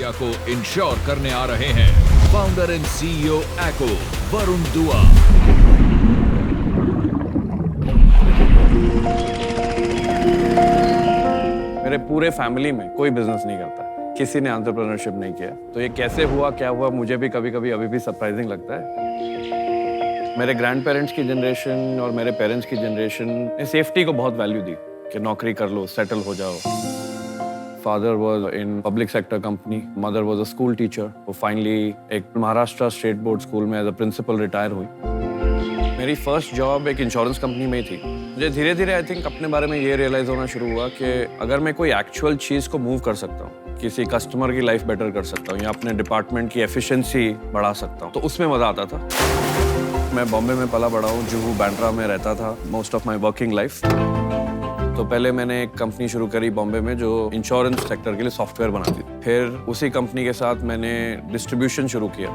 India को ensure करने आ रहे हैं founder and CEO ACCO Varun दुआ। मेरे पूरे फैमिली में कोई बिजनेस नहीं करता, किसी ने एंटरप्रेन्योरशिप नहीं किया, तो ये कैसे हुआ क्या हुआ मुझे भी कभी कभी अभी भी सरप्राइजिंग लगता है। मेरे ग्रैंड पेरेंट्स की जनरेशन और मेरे पेरेंट्स की जनरेशन ने सेफ्टी को बहुत वैल्यू दी कि नौकरी कर लो, सेटल हो जाओ। Father was in public sector company, mother was a school teacher. वो फाइनली एक महाराष्ट्र स्टेट बोर्ड स्कूल में एज अ प्रिंसिपल रिटायर हुई। मेरी फर्स्ट जॉब एक इंश्योरेंस कंपनी में ही थी। मुझे धीरे धीरे आई थिंक अपने बारे में ये रियलाइज होना शुरू हुआ कि अगर मैं कोई एक्चुअल चीज़ को मूव कर सकता हूँ, किसी कस्टमर की लाइफ बेटर कर सकता हूँ या अपने डिपार्टमेंट की एफिशिएंसी बढ़ा सकता हूँ, तो उसमें मज़ा आता था। मैं बॉम्बे में पला बड़ा हूँ, जुहू बांद्रा में रहता था most of my working life. तो पहले मैंने एक कंपनी शुरू करी बॉम्बे में जो इंश्योरेंस सेक्टर के लिए सॉफ्टवेयर बनाती थी। फिर उसी कंपनी के साथ मैंने डिस्ट्रीब्यूशन शुरू किया।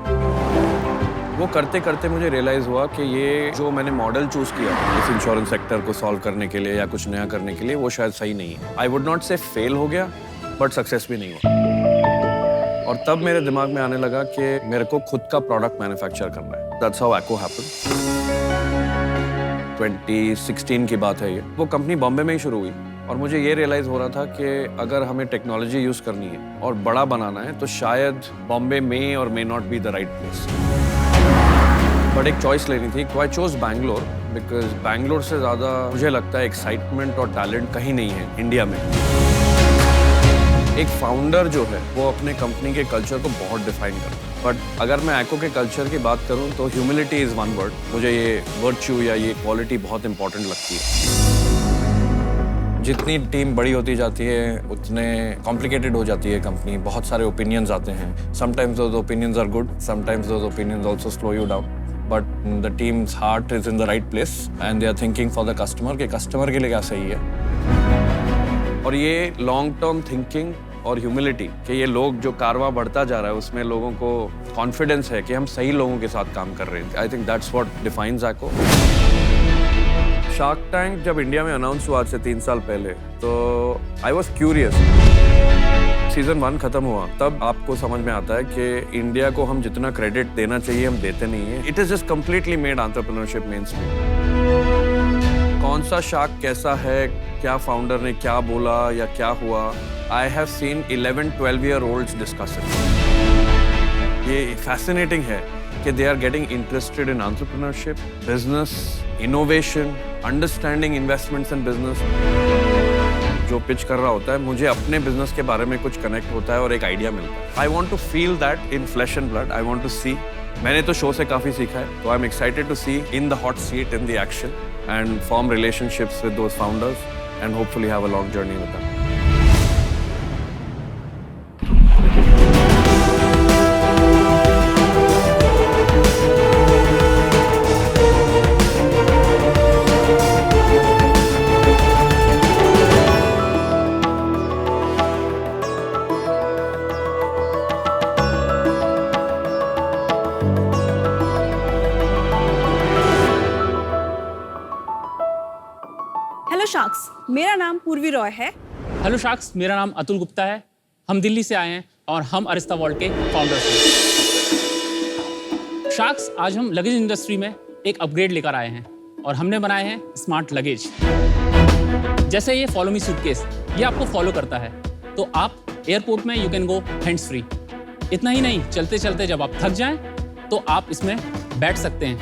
वो करते करते मुझे रियलाइज हुआ कि ये जो मैंने मॉडल चूज किया इस इंश्योरेंस सेक्टर को सॉल्व करने के लिए या कुछ नया करने के लिए, वो शायद सही नहीं है। आई वुड नॉट से फेल हो गया, बट सक्सेस भी नहीं हुआ। और तब मेरे दिमाग में आने लगा कि मेरे को खुद का प्रोडक्ट मैन्युफैक्चर करना है। That's how ACCO happened. 2016 की बात है ये। वो कंपनी बॉम्बे में ही शुरू हुई और मुझे ये रियलाइज हो रहा था कि अगर हमें टेक्नोलॉजी यूज करनी है और बड़ा बनाना है तो शायद बॉम्बे में और may not be the right place. But एक चॉइस लेनी थी, तो I chose Bangalore because Bangalore से ज़्यादा मुझे लगता है एक्साइटमेंट और टैलेंट कहीं नहीं है इंडिया में। एक फाउंडर जो है वो अपने कंपनी के कल्चर को बहुत डिफाइन करता है। बट अगर मैं ACCO के कल्चर की बात करूं तो ह्यूमिलिटी इज़ वन वर्ड। मुझे ये वर्च्यू या ये क्वालिटी बहुत इंपॉर्टेंट लगती है। जितनी टीम बड़ी होती जाती है उतने कॉम्प्लिकेटेड हो जाती है कंपनी। बहुत सारे ओपिनियंस आते हैं। Sometimes those opinions are good, sometimes those opinions also slow you down. But the team's heart is in the right place and they are thinking for the customer के customer के लिए क्या सही है। और ये लॉन्ग टर्म थिंकिंग और humility कि ये लोग जो कारवां बढ़ता जा रहा है उसमें लोगों को कॉन्फिडेंस है कि हम सही लोगों के साथ काम कर रहे हैं। I think that's what defines ACCO। Shark tank जब इंडिया में अनाउंस हुआ आज से 3 साल पहले, तो आई वॉज क्यूरियस। सीजन 1 खत्म हुआ तब आपको समझ में आता है कि इंडिया को हम जितना क्रेडिट देना चाहिए हम देते नहीं है। It is just completely made entrepreneurship mainstream. कौन सा शार्क कैसा है, क्या फाउंडर ने क्या बोला या क्या हुआ, I have seen 11-12 year olds discuss it. ये फैसिनेटिंग है कि they are getting interested in entrepreneurship, business, innovation, understanding investments in business. जो पिच कर रहा होता है मुझे अपने बिजनेस के बारे में कुछ कनेक्ट होता है और एक आइडिया मिलता है। I want to feel that in flesh and blood. I want to see. मैंने तो शो से काफी सीखा है, तो I am excited to see in the hot seat in the action and form relationships with those founders and hopefully have a long journey with them. Hello sharks, मेरा नाम पूर्वी रॉय है। हेलो शार्क्स, मेरा नाम अतुल गुप्ता है। हम दिल्ली से आए हैं और हम अरिस्ता वॉल्ट के फाउंडर्स हैं। शार्क्स, आज हम लगेज इंडस्ट्री में एक अपग्रेड लेकर आए हैं और हमने बनाए हैं स्मार्ट लगेज। जैसे ये फॉलो मी सूटकेस, ये आपको फॉलो करता है, तो आप एयरपोर्ट में you can go hands free. इतना ही नहीं, चलते चलते जब आप थक जाएं तो आप इसमें बैठ सकते हैं।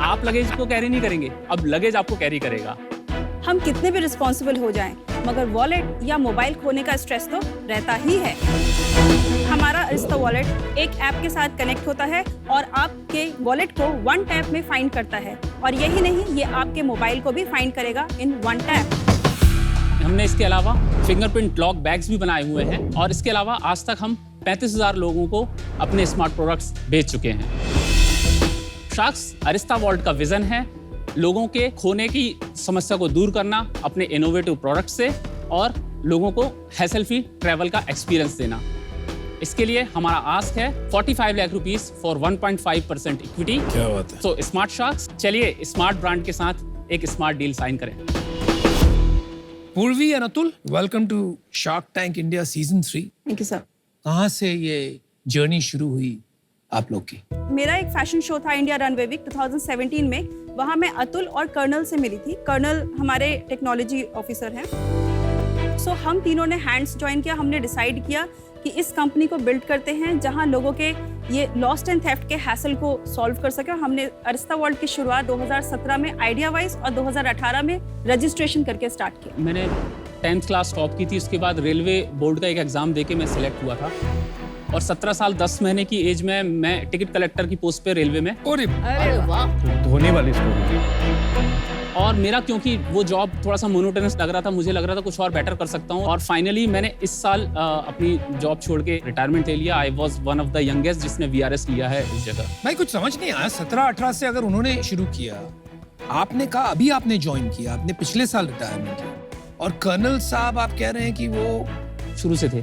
आप लगेज को कैरी नहीं करेंगे, अब लगेज आपको कैरी करेगा। हम कितने भी रिस्पॉन्सिबल हो जाएं, मगर वॉलेट या मोबाइल खोने का स्ट्रेस तो रहता ही है। हमारा अरिस्ता वॉलेट एक ऐप के साथ कनेक्ट होता है और आपके वॉलेट को 1 टैप में फाइंड करता है। और यही नहीं, ये आपके मोबाइल को भी फाइंड करेगा इन 1 टैप। हमने इसके अलावा फिंगरप्रिंट लॉक बैग्स भी बनाए हुए हैं और इसके अलावा आज तक हम 35,000 लोगों को अपने स्मार्ट प्रोडक्ट्स बेच चुके हैं। शार्क्स, अरिस्ता वॉल्ट का विजन है लोगों के खोने की समस्या को दूर करना अपने इनोवेटिव प्रोडक्ट से और लोगों को हैसल फ्री ट्रैवल का एक्सपीरियंस देना। इसके लिए हमारा आस्क है 45 लाख रुपीस फॉर 1.5% इक्विटी। क्या बात है। तो स्मार्ट शार्क्स, चलिए स्मार्ट ब्रांड के साथ एक स्मार्ट डील साइन करें। Purvi and Atul, welcome to Shark Tank India season 3। Thank you sir. कहाँ से ये जर्नी शुरू हुई आप लोग की? मेरा एक फैशन शो था इंडिया रनवे वीक 2017 में। वहाँ मैं अतुल और कर्नल से मिली थी। कर्नल हमारे टेक्नोलॉजी ऑफिसर हैं। सो हम तीनों ने हैंड्स ज्वाइन किया। हमने डिसाइड किया कि इस कंपनी को बिल्ड करते हैं जहाँ लोगों के ये लॉस्ट एंड थेफ्ट के हैसल को सॉल्व कर सके। और हमने अरिस्ता वर्ल्ड की शुरुआत 2017 में आइडिया वाइज और 2018 में रजिस्ट्रेशन करके स्टार्ट किया। मैंने 10th क्लास टॉप की थी, उसके बाद रेलवे बोर्ड का एक एग्ज़ाम देके मैं सिलेक्ट हुआ था और 17 साल 10 महीने की एज में मैं टिकट कलेक्टर की पोस्ट पे रेलवे में। अरे वाह, धोनी वाली स्टोरी। और मेरा क्योंकि वो जॉब थोड़ा सा मोनोटोनस लग रहा था, मुझे लग रहा था कुछ और बेटर कर सकता हूँ। और फाइनली मैंने इस साल अपनी जॉब छोड़ के रिटायरमेंट ले लिया। I was one of the youngest जिसने VRS लिया है इस जगह। भाई कुछ समझ नहीं आया, 17-18 से अगर उन्होंने शुरू किया, आपने कहा अभी आपने ज्वाइन किया, आपने पिछले साल रिटायरमेंट किया, और कर्नल साहब आप कह रहे हैं कि वो शुरू से थे।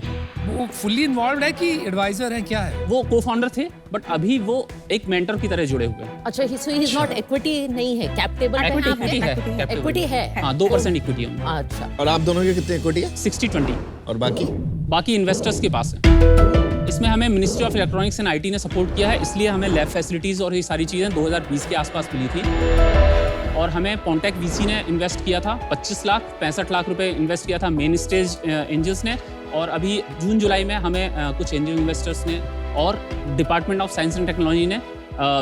वो फुल्ली इन्वॉल्व है कि एडवाइजर है, क्या है? वो को-फाउंडर थे, बट अभी वो एक मेंटर की तरह जुड़े हुए हैं। अच्छा, सो ही इज नॉट इक्विटी नहीं है, कैपिटल इक्विटी है, इक्विटी है। हाँ, 2% इक्विटी है। अच्छा, और आप दोनों की कितनी इक्विटी है? 60-20। और बाकी इन्वेस्टर्स के पास है। इसमें हमें ministry of electronics and IT ने सपोर्ट किया है, इसलिए हमें लैब फैसिलिटीज और ये सारी चीज़ें 2020 के आसपास मिली थी। और हमें पॉन्टेक VC ने इन्वेस्ट किया था 25 लाख, 65 लाख रुपए इन्वेस्ट किया था मेन स्टेज एंजल्स ने। और अभी जून जुलाई में हमें कुछ एंजल इन्वेस्टर्स ने और department of science and technology ने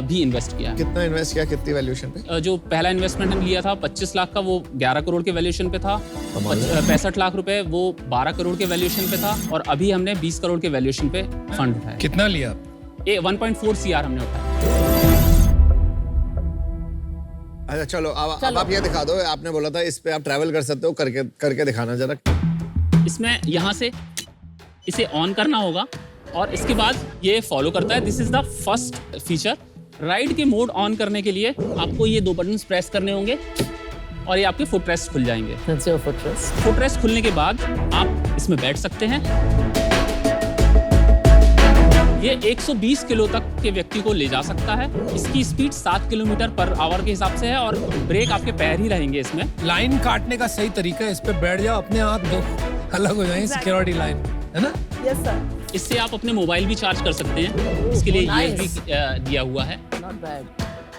भी इन्वेस्ट किया। कितना इन्वेस्ट किया, कितनी वैल्यूएशन पे? जो पहला इन्वेस्टमेंट हमने लिया था 25 लाख का, वो 11 करोड़ के वैल्यूएशन पे था। 65 लाख रुपए वो 12 करोड़ के वैल्यूएशन पे था। और अभी हमने 20 करोड़ के वैल्यूएशन पे फंड उठाया। कितना लिया? 1.4 CR हमने उठाया। अच्छा चलो, अब आप ये दिखा दो। आपने बोला था इस पे आप ट्रैवल कर सकते हो, करके दिखाना जरा। इसमें यहाँ से इसे ऑन करना होगा और इसके बाद ये फॉलो करता है। This is the first feature. Ride के मोड ऑन करने के लिए आपको ये 2 बटन्स प्रेस करने होंगे और ये आपके फुट रेस्ट खुल जाएंगे। that's your footrest. Foot rest खुलने के बाद आप इसमें बैठ सकते हैं। ये 120 किलो तक के व्यक्ति को ले जा सकता है। इसकी स्पीड 7 किलोमीटर पर आवर के हिसाब से है और ब्रेक आपके पैर ही रहेंगे इसमें। लाइन काटने का सही तरीका है, इस पे बैठ जाओ, अपने हाथ दो अलग हो जाएंगे, सिक्योरिटी लाइन है ना? Yes sir. इससे आप अपने मोबाइल भी चार्ज कर सकते हैं। इसके लिए nice. USB दिया हुआ है। Not bad.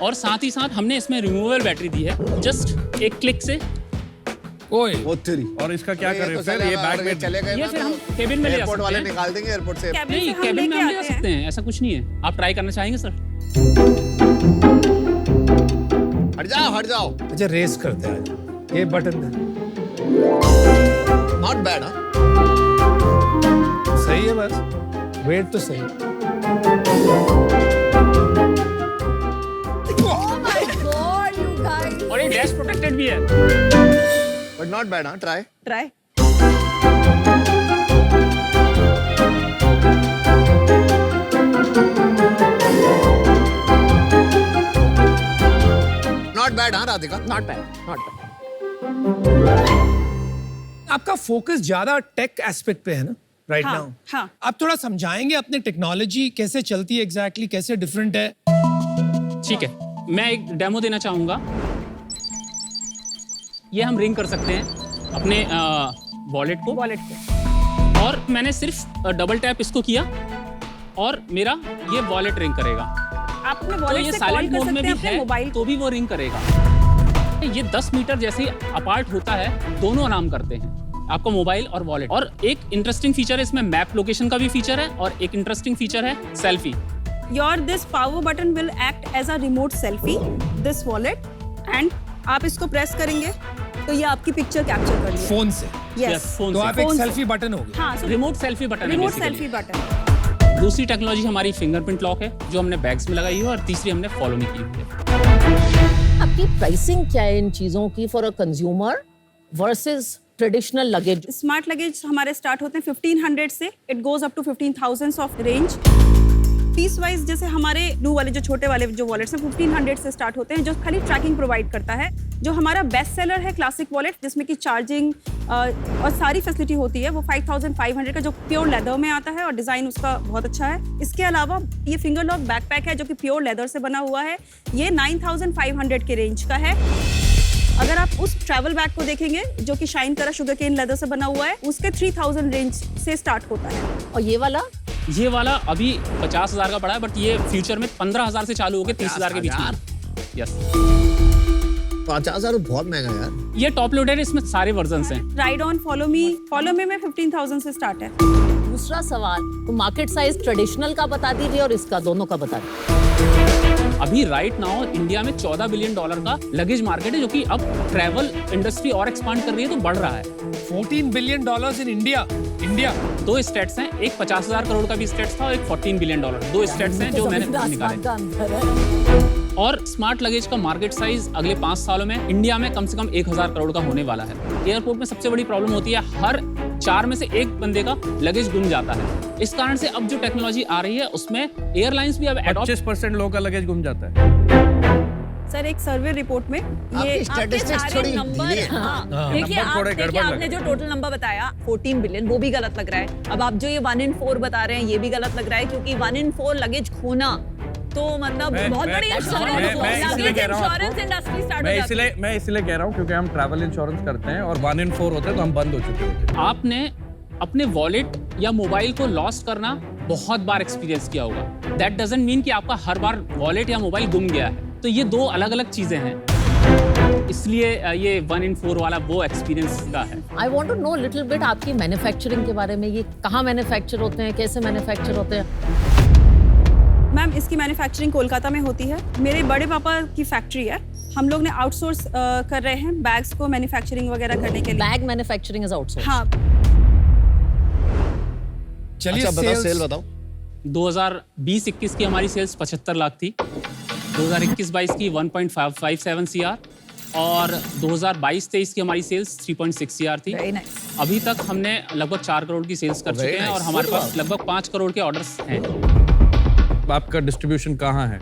और साथ ही साथ हमने इसमें रिमूवेबल बैटरी दी है। जस्ट एक क्लिक से ओए, वो तेरी। और इसका क्या कर रहे हो फिर? ये बैग में चले गए ये ना फिर तो हम केबिन में ले जा एयरपोर्ट सकते वाले हैं। निकाल देंगे एयरपोर्ट से। कैबिन नहीं, से हम केबिन में हम ले जा लेके आते सकते हैं, ऐसा कुछ नहीं है। आप ट्राई करना चाहेंगे सर? हट जाओ। अच्छा रेस करते हैं, ये बटन दे। Not bad. सही है, बस वेट तो सही। Oh my God, you guys. और ये डैश प्रोटेक्टेड भी है। But not bad. हाँ, ट्राई। ट्राई। Not bad. हाँ Radhika, Not bad, not bad. आपका फोकस ज्यादा टेक एस्पेक्ट पे है ना राइट हाँ, नाउ? हाँ। आप थोड़ा समझाएंगे अपने टेक्नोलॉजी कैसे चलती है एग्जैक्टली, कैसे डिफरेंट है? ठीक है, मैं एक डेमो देना चाहूँगा। ये हम रिंग कर सकते हैं अपने वॉलेट को। और मैंने सिर्फ डबल टैप इसको किया और मेरा ये वॉलेट रिंग करेगा। आप अपने तो वॉलेट ये से कॉल साइलेंट कर मोड में सकते भी हैं अपने है मोबाइल तो भी वो रिंग करेगा। ये 10 मीटर जैसे ही अपार्ट होता है, दोनों आराम करते हैं, आपका मोबाइल और वॉलेट। और एक इंटरेस्टिंग फीचर है इसमें, मैप लोकेशन का भी फीचर है और एक इंटरेस्टिंग फीचर है selfie. Your this power button will act as a remote selfie this wallet and आप इसको प्रेस करेंगे तो ये आपकी पिक्चर कैप्चर कर लेगा फोन से? यस। फोन तो से। आप एक फोन से। सेल्फी बटन होगी। हाँ, रिमोट सेल्फी बटन है रिमोट basically। Selfie button. दूसरी टेक्नोलॉजी हमारी फिंगरप्रिंट लॉक है जो हमने बैग्स में लगाई है और तीसरी हमने फॉलो में की हुई है। आपकी प्राइसिंग क्या है इन चीजों की for a consumer versus traditional luggage? Smart luggage हमारे स्टार्ट होते हैं 1500 से, it goes up to 15,000 of range. Piece wise जैसे हमारे ब्लू वाले जो छोटे वाले जो वॉलेट्स हैं 1500 से स्टार्ट होते हैं, जो खाली ट्रैकिंग प्रोवाइड करता है। जो हमारा बेस्ट सेलर है क्लासिक वॉलेट, जिसमें कि चार्जिंग और सारी फैसिलिटी होती है, वो 5500 का जो प्योर लेदर में आता है और डिज़ाइन उसका बहुत अच्छा है। इसके अलावा ये फिंगर लॉक बैकपैक है जो कि प्योर लेदर से बना हुआ है, ये 9500 के रेंज का है। अगर आप उस ट्रैवल बैग को देखेंगे जो कि शाइन करा शुगर केन लेदर से बना हुआ है, उसके 3000 रेंज से स्टार्ट होता है। और ये वाला अभी 50,000 का पड़ा है, बट ये फ्यूचर में 15,000 से चालू होकर 30,000 के बीच में। यस, 50,000 बहुत महंगा यार। ये टॉप लोडेड है, इसमें सारे वर्जन्स हैं। राइड ऑन फॉलो मी में 15,000 से स्टार्ट है। दूसरा सवाल, तो मार्केट साइज ट्रेडिशनल का बता दीजिए और इसका, दोनों का बता दीजिए। अभी राइट नाउ इंडिया में $14 बिलियन का लगेज मार्केट है, जो कि अब ट्रैवल इंडस्ट्री और एक्सपांड कर रही है तो बढ़ रहा है। $14 बिलियन इन इंडिया। दो स्टेट्स हैं, एक 50,000 करोड़ का भी स्टेट्स था और एक $14 बिलियन। दो स्टेट्स हैं जो मैंने निकाले। और स्मार्ट लगेज का मार्केट साइज अगले 5 सालों में इंडिया में कम से कम 1,000 करोड़ का होने वाला है। एयरपोर्ट में सबसे बड़ी प्रॉब्लम होती है, हर 4 में से 1 बंदे का लगेज गुम जाता है। इस कारण से अब जो टेक्नोलॉजी आ रही है उसमें एयरलाइंस भी अब 25% लोगों का लगेज गुम जाता है। सर, एक सर्वे रिपोर्ट में ये स्टैटिस्टिक्स थोड़ी नंबर, ढीली है। देखिए आपने जो टोटल नंबर बताया 14 बिलियन, वो भी गलत लग रहा है। अब आप जो ये 1 in 4 बता रहे हैं, ये भी गलत लग रहा है, क्योंकि 1 in 4 लगेज खोना तो मतलब बहुत बड़ी इंश्योरेंस इंडस्ट्री स्टार्ट हो जाती है। मैं इसलिए कह रहा हूँ क्योंकि हम ट्रैवल इंश्योरेंस करते हैं और 1 in 4 होते हैं तो हम बंद हो चुके होते हैं। आपने अपने वॉलेट या मोबाइल को लॉस्ट करना बहुत बार एक्सपीरियंस किया होगा। दैट डजंट मीन कि आपका हर बार वॉलेट या मोबाइल गुम गया है। तो ये 2 अलग-अलग चीजें हैं, इसलिए ये 1 in 4 वाला वो एक्सपीरियंस का है। I want to know little bit आपकी मैन्युफैक्चरिंग के बारे में। ये कहाँ मैन्युफैक्चर होते हैं, कैसे मैन्युफैक्चर होते हैं? मैम, इसकी मैन्युफैक्चरिंग कोलकाता में होती है। मेरे बड़े पापा की फैक्ट्री है। हम लोग ने आउटसोर्स कर रहे हैं बैग्स को मैन्युफैक्चरिंग वगैरह करने के लिए। Bag manufacturing is outsource. हाँ। चलिए, अच्छा बताओ, सेल बताओ। 2020-21 की हमारी सेल्स 75 लाख थी, 2021-22 की 1.57 CR और 2022-23 की हमारी सेल्स 3.6 CR थी। अभी तक हमने लगभग 4 करोड़ की सेल्स कर चुके हैं और हमारे पास लगभग 5 करोड़ के ऑर्डर्स हैं। आपका डिस्ट्रीब्यूशन कहाँ है?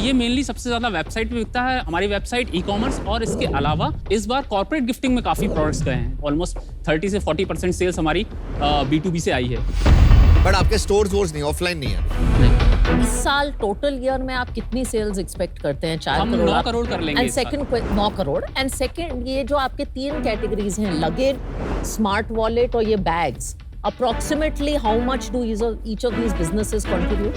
ये मेनली सबसे ज्यादा वेबसाइट पे बिकता है। हमारी वेबसाइट, ई-कॉमर्स, और इसके अलावा इस बार कॉर्पोरेट गिफ्टिंग में काफी प्रोडक्ट्स गए हैं। ऑलमोस्ट 30 से 40% सेल्स हमारी B2B से आई है। बट आपके स्टोर्स नहीं, ऑफलाइन नहीं है। इस साल टोटल ईयर में आप कितनी सेल्स एक्सपेक्ट करते हैं? 4 हम करोड़ 9 करोड़ कर लेंगे एंड इस साल। सेकंड 9 करोड़। एंड सेकंड, ये जो आपके 3 कैटेगरीज हैं, लगेज, स्मार्ट वॉलेट और ये bags, approximately how much do each of these businesses contribute?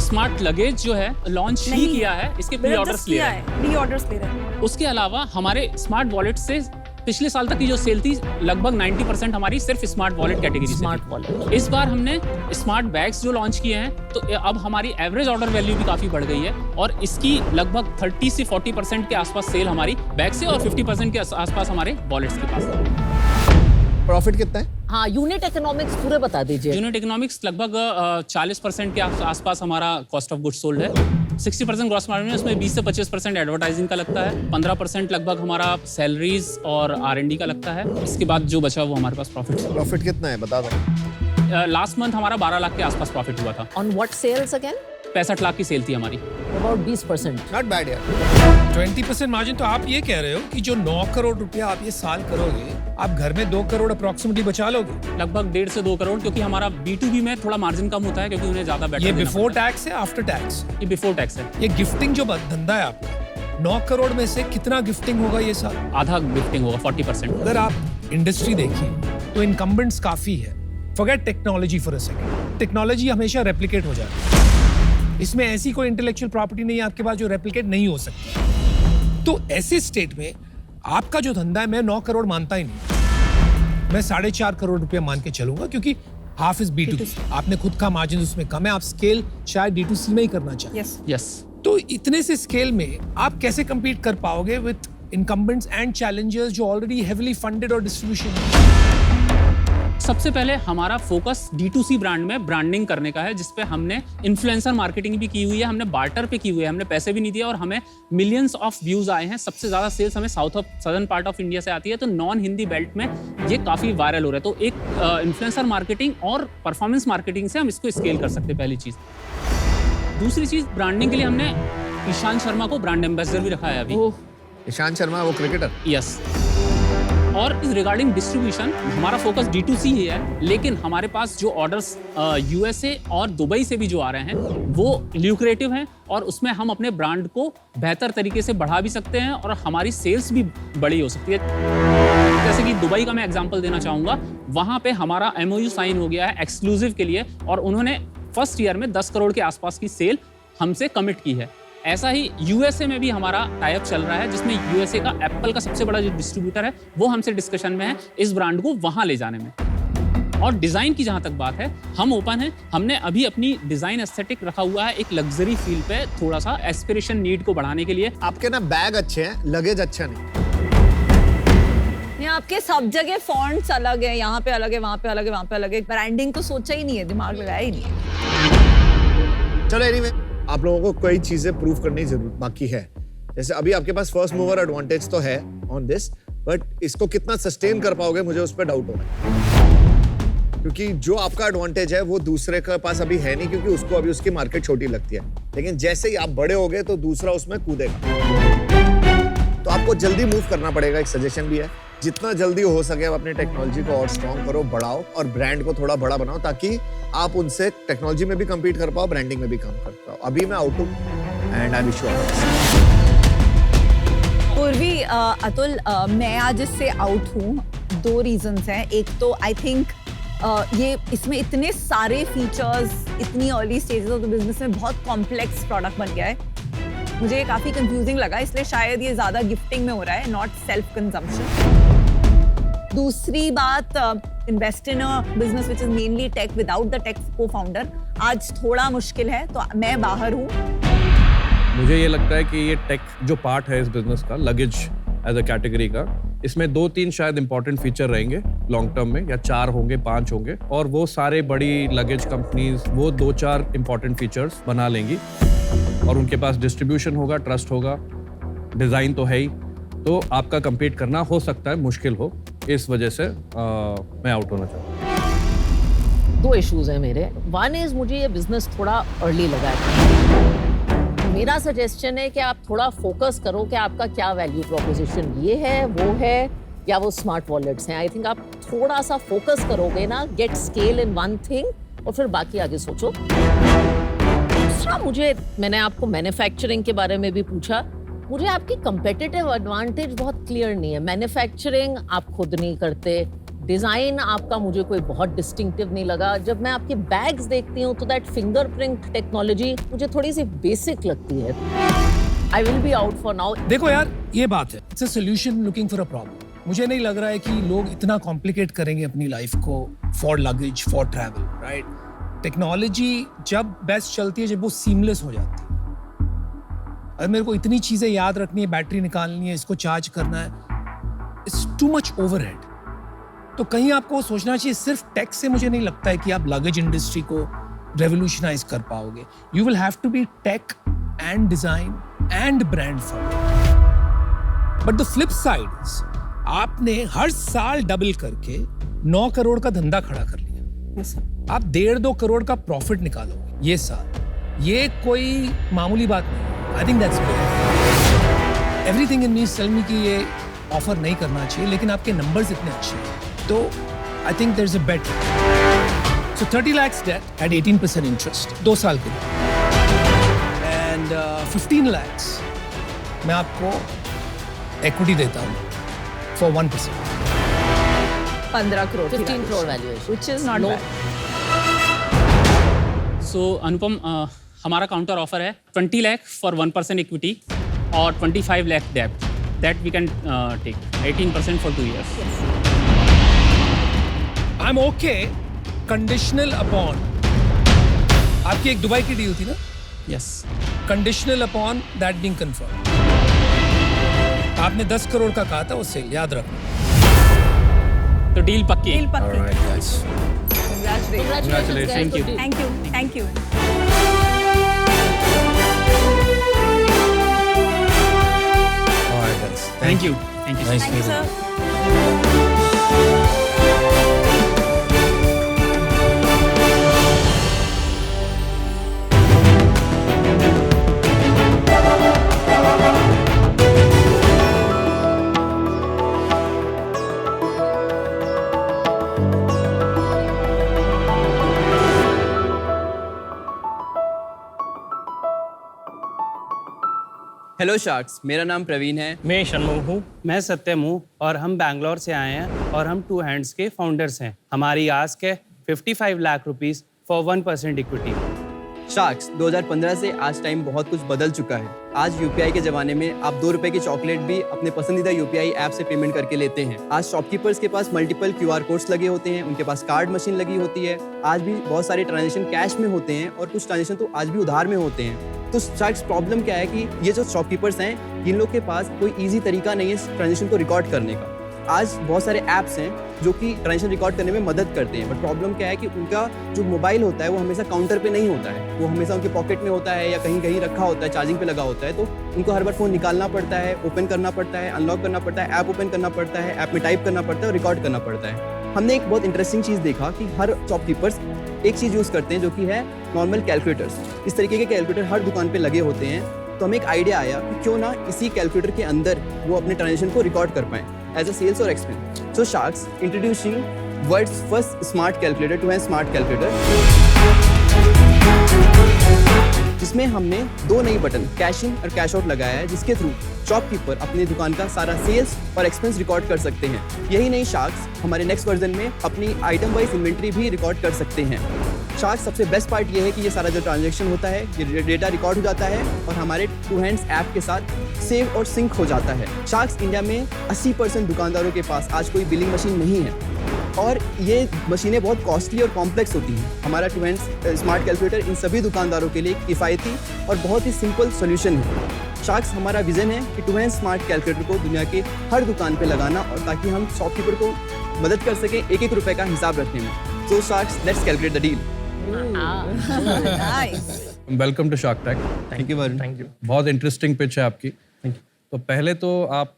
Smart luggage जो है लॉन्च ही किया है, इसके प्री ऑर्डर्स ले रहे हैं। प्री ऑर्डर्स ले रहे हैं। उसके अलावा हमारे स्मार्ट वॉलेट से पिछले साल तक की जो सेल थी, लगभग 90% हमारी सिर्फ स्मार्ट वॉलेट कैटेगरी से स्मार्ट थी। वॉलेट। इस बार हमने स्मार्ट बैग्स जो लॉन्च किए हैं, तो अब हमारी एवरेज ऑर्डर वैल्यू भी काफी बढ़ गई है और इसकी लगभग 30 से 40% के आसपास सेल हमारी बैग से और 50% के आसपास हमारे वॉलेट्स के पास है। प्रॉफिट कितना है? हाँ, यूनिट इकोनॉमिक्स पूरे बता दीजिए। यूनिट इकोनॉमिक्स लगभग 40% के आसपास हमारा कॉस्ट ऑफ गुड्स सोल्ड है। 60% ग्रॉस मार्जिन है, उसमें 20 से 25% एडवर्टाइजिंग का लगता है, 15% लगभग हमारा सैलरीज और R&D का लगता है। इसके बाद जो बचा वो हमारे पास प्रॉफिट है। प्रॉफिट कितना है बता दो। लास्ट मंथ हमारा 12 लाख के आसपास प्रॉफिट हुआ था। On what sales again? 65 lakh की सेल थी हमारी। अबाउट 20%। नॉट बैड यार। 20% मार्जिन। तो आप ये कह रहे हो कि जो 9 करोड़ रुपया आप ये साल करोगे, आप घर में 2 करोड़ अप्रोक्सीमेटली बचा लोगे? लगभग 1.5 से 2 करोड़, क्योंकि हमारा B2B में थोड़ा मार्जिन कम होता है, क्योंकि उन्हें ज्यादा बेटर ये देना बिफोर पड़ता टैक्स है, आफ्टर टैक्स? है। ये बिफोर टैक्स है। ये गिफ्टिंग जो धंधा है आपका, 9 करोड़ में से कितना गिफ्टिंग होगा ये साल? आधा गिफ्टिंग होगा, 40%। अगर आप इंडस्ट्री देखिए तो इनकम्बेंट्स काफी है। Forget technology for a second. Technology हमेशा रेप्लिकेट हो जाती है। इसमें ऐसी कोई इंटेलेक्चुअल प्रॉपर्टी नहीं है आपके पास जो रेप्लिकेट नहीं हो सकती। तो ऐसे स्टेट में आपका जो धंधा है, मैं 9 करोड़ मानता ही नहीं, मैं 4.5 करोड़ रुपया मान के चलूंगा, क्योंकि हाफ इज B2B। आपने खुद का मार्जिन उसमें कम है, आप स्केल शायद D2C में ही करना चाहिए। यस। तो इतने से स्केल में आप कैसे compete कर पाओगे विद incumbents and challengers जो ऑलरेडी heavily funded और डिस्ट्रीब्यूशन? सबसे पहले हमारा फोकस D2C ब्रांड में ब्रांडिंग करने का है, जिसपे हमने इन्फ्लुएंसर मार्केटिंग भी की हुई है, हमने बार्टर पे की हुई है, हमने पैसे भी नहीं दिए और हमें मिलियंस ऑफ व्यूज आए हैं। सबसे ज्यादा सेल्स हमें सदर्न पार्ट ऑफ इंडिया से आती है, तो नॉन हिंदी बेल्ट में ये काफी वायरल हो रहा है। तो एक इन्फ्लुएंसर मार्केटिंग और परफॉर्मेंस मार्केटिंग से हम इसको स्केल कर सकते हैं, पहली चीज। दूसरी चीज, ब्रांडिंग के लिए हमने ईशांत शर्मा को ब्रांड एम्बेसडर भी रखा है अभी। ईशांत शर्मा वो क्रिकेटर? यस। और इस रिगार्डिंग डिस्ट्रीब्यूशन हमारा फोकस D2C ही है, लेकिन हमारे पास जो ऑर्डर्स USA और दुबई से भी जो आ रहे हैं वो ल्यूक्रेटिव हैं और उसमें हम अपने ब्रांड को बेहतर तरीके से बढ़ा भी सकते हैं और हमारी सेल्स भी बड़ी हो सकती है। जैसे कि दुबई का मैं एग्जांपल देना चाहूँगा, वहाँ पे हमारा MOU साइन हो गया है एक्सक्लूसिव के लिए और उन्होंने फर्स्ट ईयर में 10 करोड़ के आसपास की सेल हमसे कमिट की है। ऐसा ही USA में भी हमारा टाइप चल रहा है, जिसमें USA का एप्पल का सबसे बड़ा जो डिस्ट्रीब्यूटर है वो हमसे डिस्कशन में है इस ब्रांड को वहाँ ले जाने में। और डिज़ाइन की जहाँ तक बात है, हम ओपन हैं। हमने अभी अपनी डिज़ाइन एस्थेटिक रखा हुआ है एक लग्जरी फील पे, थोड़ा सा एस्पिरेशन नीड को बढ़ाने के लिए। आपके ना बैग अच्छे हैं, लगेज अच्छा नहीं। आपके सब जगह फॉन्ट्स अलग है, यहाँ पे अलग है, वहाँ पे अलग है, वहाँ पे अलग है। ब्रांडिंग तो सोचा ही नहीं है, दिमाग लगाया ही नहीं है। चलो एनीवे, आप लोगों को कई चीजें प्रूव करनी जरूर बाकी है। जैसे अभी आपके पास फर्स्ट मूवर एडवांटेज तो है ऑन दिस, बट इसको कितना सस्टेन कर पाओगे मुझे उस पर डाउट हो रहा है, क्योंकि जो आपका एडवांटेज है वो दूसरे के पास अभी है नहीं, क्योंकि उसको अभी उसकी मार्केट छोटी लगती है। लेकिन जैसे ही आप बड़े होगे तो दूसरा उसमें कूदेगा, तो आपको जल्दी मूव करना पड़ेगा। एक सजेशन भी है, जितना जल्दी हो सके आप अपनी टेक्नोलॉजी को और स्ट्रॉन्ग करो, बढ़ाओ और ब्रांड को थोड़ा बड़ा बनाओ, ताकि आप उनसे टेक्नोलॉजी में भी compete कर पाओ, ब्रांडिंग में भी काम कर पाओ। अभी मैं आउट हूँ and I wish you all the best. पूर्वी, अतुल, मैं आज इससे आउट हूँ। 2 रीजंस हैं। एक तो आई थिंक ये इसमें इतने सारे फीचर्स इतनी early stages of the business में बहुत कॉम्प्लेक्स प्रोडक्ट बन गया है, मुझे ये काफी कंफ्यूजिंग लगा, इसलिए शायद ये ज्यादा गिफ्टिंग में हो रहा है, नॉट सेल्फ कंजम्पशन। दूसरी बात, invest in a business which is mainly tech without the tech co-founder आज थोड़ा मुश्किल है, तो मैं बाहर हूँ। मुझे ये लगता है कि ये टेक जो पार्ट है इस बिजनेस का, लगेज एज अ कैटेगरी का, इसमें 2-3 शायद इंपॉर्टेंट फीचर रहेंगे लॉन्ग टर्म में, या 4 होंगे, 5 होंगे, और वो सारे बड़ी लगेज कंपनीज वो 2-4 इंपॉर्टेंट फीचर्स बना लेंगी और उनके पास डिस्ट्रीब्यूशन होगा, ट्रस्ट होगा, डिजाइन तो है ही, तो आपका compete करना हो सकता है मुश्किल हो। इस वजह से मैं आउट होना चाहता हूँ। 2 इश्यूज हैं मेरे। वन इज मुझे ये बिजनेस थोड़ा अर्ली लगा है। मेरा सजेशन है कि आप थोड़ा फोकस करो कि आपका क्या वैल्यू प्रोपोजिशन ये है, वो है, या वो स्मार्ट वॉलेट्स हैं। आई थिंक आप थोड़ा सा फोकस करोगे ना, get scale in one thing, और फिर बाकी आगे सोचो। दूसरा, मैंने आपको मैन्युफैक्चरिंग के बारे में भी पूछा, मुझे आपकी कंपेटिटिव एडवांटेज बहुत क्लियर नहीं है। मैन्युफैक्चरिंग आप खुद नहीं करते, डिजाइन आपका मुझे कोई बहुत डिस्टिंक्टिव नहीं लगा। जब मैं आपके बैग्स देखती हूँ तो दैट फिंगरप्रिंट टेक्नोलॉजी मुझे थोड़ी सी बेसिक लगती है। I will be out for now. देखो यार, ये बात है, it's a solution looking for a problem. मुझे नहीं लग रहा है कि लोग इतना कॉम्प्लिकेट करेंगे अपनी लाइफ को for luggage, for travel, right? Technology जब बेस्ट चलती है जब वो सीमलेस हो जाती है। अगर मेरे को इतनी चीजें याद रखनी है, बैटरी निकालनी है, इसको चार्ज करना है, इट्स टू मच ओवरहेड। तो कहीं आपको सोचना चाहिए, सिर्फ टेक से मुझे नहीं लगता है कि आप लगेज इंडस्ट्री को रेवोल्यूशनाइज कर पाओगे। You will have to be tech and design and brand forward. But the flip side is, आपने हर साल डबल करके 9 करोड़ का धंधा खड़ा कर लिया। आप 1.5-2 करोड़ का प्रॉफिट निकालोगे ये साल। ये कोई मामूली बात नहीं। I think that's good. Everything in me is telling me कि ये ऑफर नहीं करना चाहिए, लेकिन आपके नंबर्स इतने अच्छे हैं, तो I think there's a bet. So 30 lakhs debt at 18% interest 2 साल के लिए, and 15 lakhs मैं आपको equity देता हूँ for 1%. 15 crore 15 crore valuation, which is not bad. So अनुपम, हमारा काउंटर ऑफर है 20 लाख फॉर 1% इक्विटी और 25 लाख डेब्ट that we can take 18% for 2 years. I'm okay conditional upon, आपकी एक दुबई की डील थी ना? Yes, Conditional upon that being confirmed. आपने 10 करोड़ का कहा था वो सेल, याद रखना। तो डील पक्की। डील पक्की। All right, guys. Congratulations. Thank you. Thank you. Thank you. All right, guys. Thank you. Thank you. Nice Thank you, meeting you. sir. Hello sharks, मेरा नाम प्रवीण है। मैं शनमुख हूँ। मैं सत्यम हूँ और हम बैंगलोर से आए हैं और हम टू हैंड्स के फाउंडर्स हैं। हमारी आस्क है 55 lakh rupees for 1% equity. Sharks, 2015 से आज टाइम बहुत कुछ बदल चुका है। आज यूपीआई के ज़माने में आप 2 रुपए की चॉकलेट भी अपने पसंदीदा यूपीआई ऐप से पेमेंट करके लेते हैं। आज शॉपकीपर्स के पास मल्टीपल QR कोड्स लगे होते हैं, उनके पास कार्ड मशीन लगी होती है। आज भी बहुत सारे ट्रांजेक्शन कैश में होते हैं और कुछ ट्रांजेक्शन तो आज भी उधार में होते हैं। तो शार्क्स, प्रॉब्लम क्या है कि ये जो शॉपकीपर्स हैं, इन लोग के पास कोई ईजी तरीका नहीं है ट्रांजेक्शन को रिकॉर्ड करने का। आज बहुत सारे ऐप्स हैं जो कि ट्रांजेक्शन रिकॉर्ड करने में मदद करते हैं, बट प्रॉब्लम क्या है कि उनका जो मोबाइल होता है वो हमेशा काउंटर पे नहीं होता है, वो हमेशा उनके पॉकेट में होता है या कहीं कहीं रखा होता है, चार्जिंग पे लगा होता है। तो उनको हर बार फ़ोन निकालना पड़ता है, ओपन करना पड़ता है, अनलॉक करना पड़ता है, ऐप ओपन करना पड़ता है, ऐप में टाइप करना पड़ता है और रिकॉर्ड करना पड़ता है। हमने एक बहुत इंटरेस्टिंग चीज़ देखा कि हर शॉपकीपर्स एक चीज़ यूज़ करते हैं जो कि है नॉर्मल कैलकुलेटर्स। इस तरीके के कैलकुलेटर हर दुकान पर लगे होते हैं। तो हमें एक आइडिया आया कि क्यों ना इसी कैलकुलेटर के अंदर वो अपने ट्रांजेक्शन को रिकॉर्ड कर पाएँ as a sales or expense. So Sharks introducing world's first smart calculator to a smart calculator, जिसमें हमने 2 नई बटन कैश इन और कैश आउट लगाया है, जिसके थ्रू शॉपकीपर अपनी दुकान का सारा सेल्स और एक्सपेंस रिकॉर्ड कर सकते हैं। यही नहीं शार्क्स, हमारे नेक्स्ट वर्जन में अपनी आइटम वाइज इन्वेंट्री भी रिकॉर्ड कर सकते हैं। शार्क्स, सबसे बेस्ट पार्ट ये है कि ये सारा जो ट्रांजैक्शन होता है ये डेटा रिकॉर्ड हो जाता है और हमारे टू हैंड्स ऐप के साथ सेव और सिंक हो जाता है। शार्क्स, इंडिया में 80% दुकानदारों के पास आज कोई बिलिंग मशीन नहीं है और ये मशीनें बहुत कॉस्टली और कॉम्प्लेक्स होती हैं। हमारा टू हैंड्स स्मार्ट कैलकुलेटर इन सभी दुकानदारों के लिए एक किफ़ायती और बहुत ही सिंपल सोल्यूशन है। शार्क्स, हमारा विजन है कि टू हैंड्स स्मार्ट कैलकुलेटर को दुनिया के हर दुकान पे लगाना और ताकि हम शॉपकीपर को मदद कर सकें एक रुपए का हिसाब रखने में। So sharks, let's calculate the deal. Welcome to Shark Tank. Thank you Varun. Thank you. बहुत इंटरेस्टिंग पिच है आपकी। तो पहले तो आप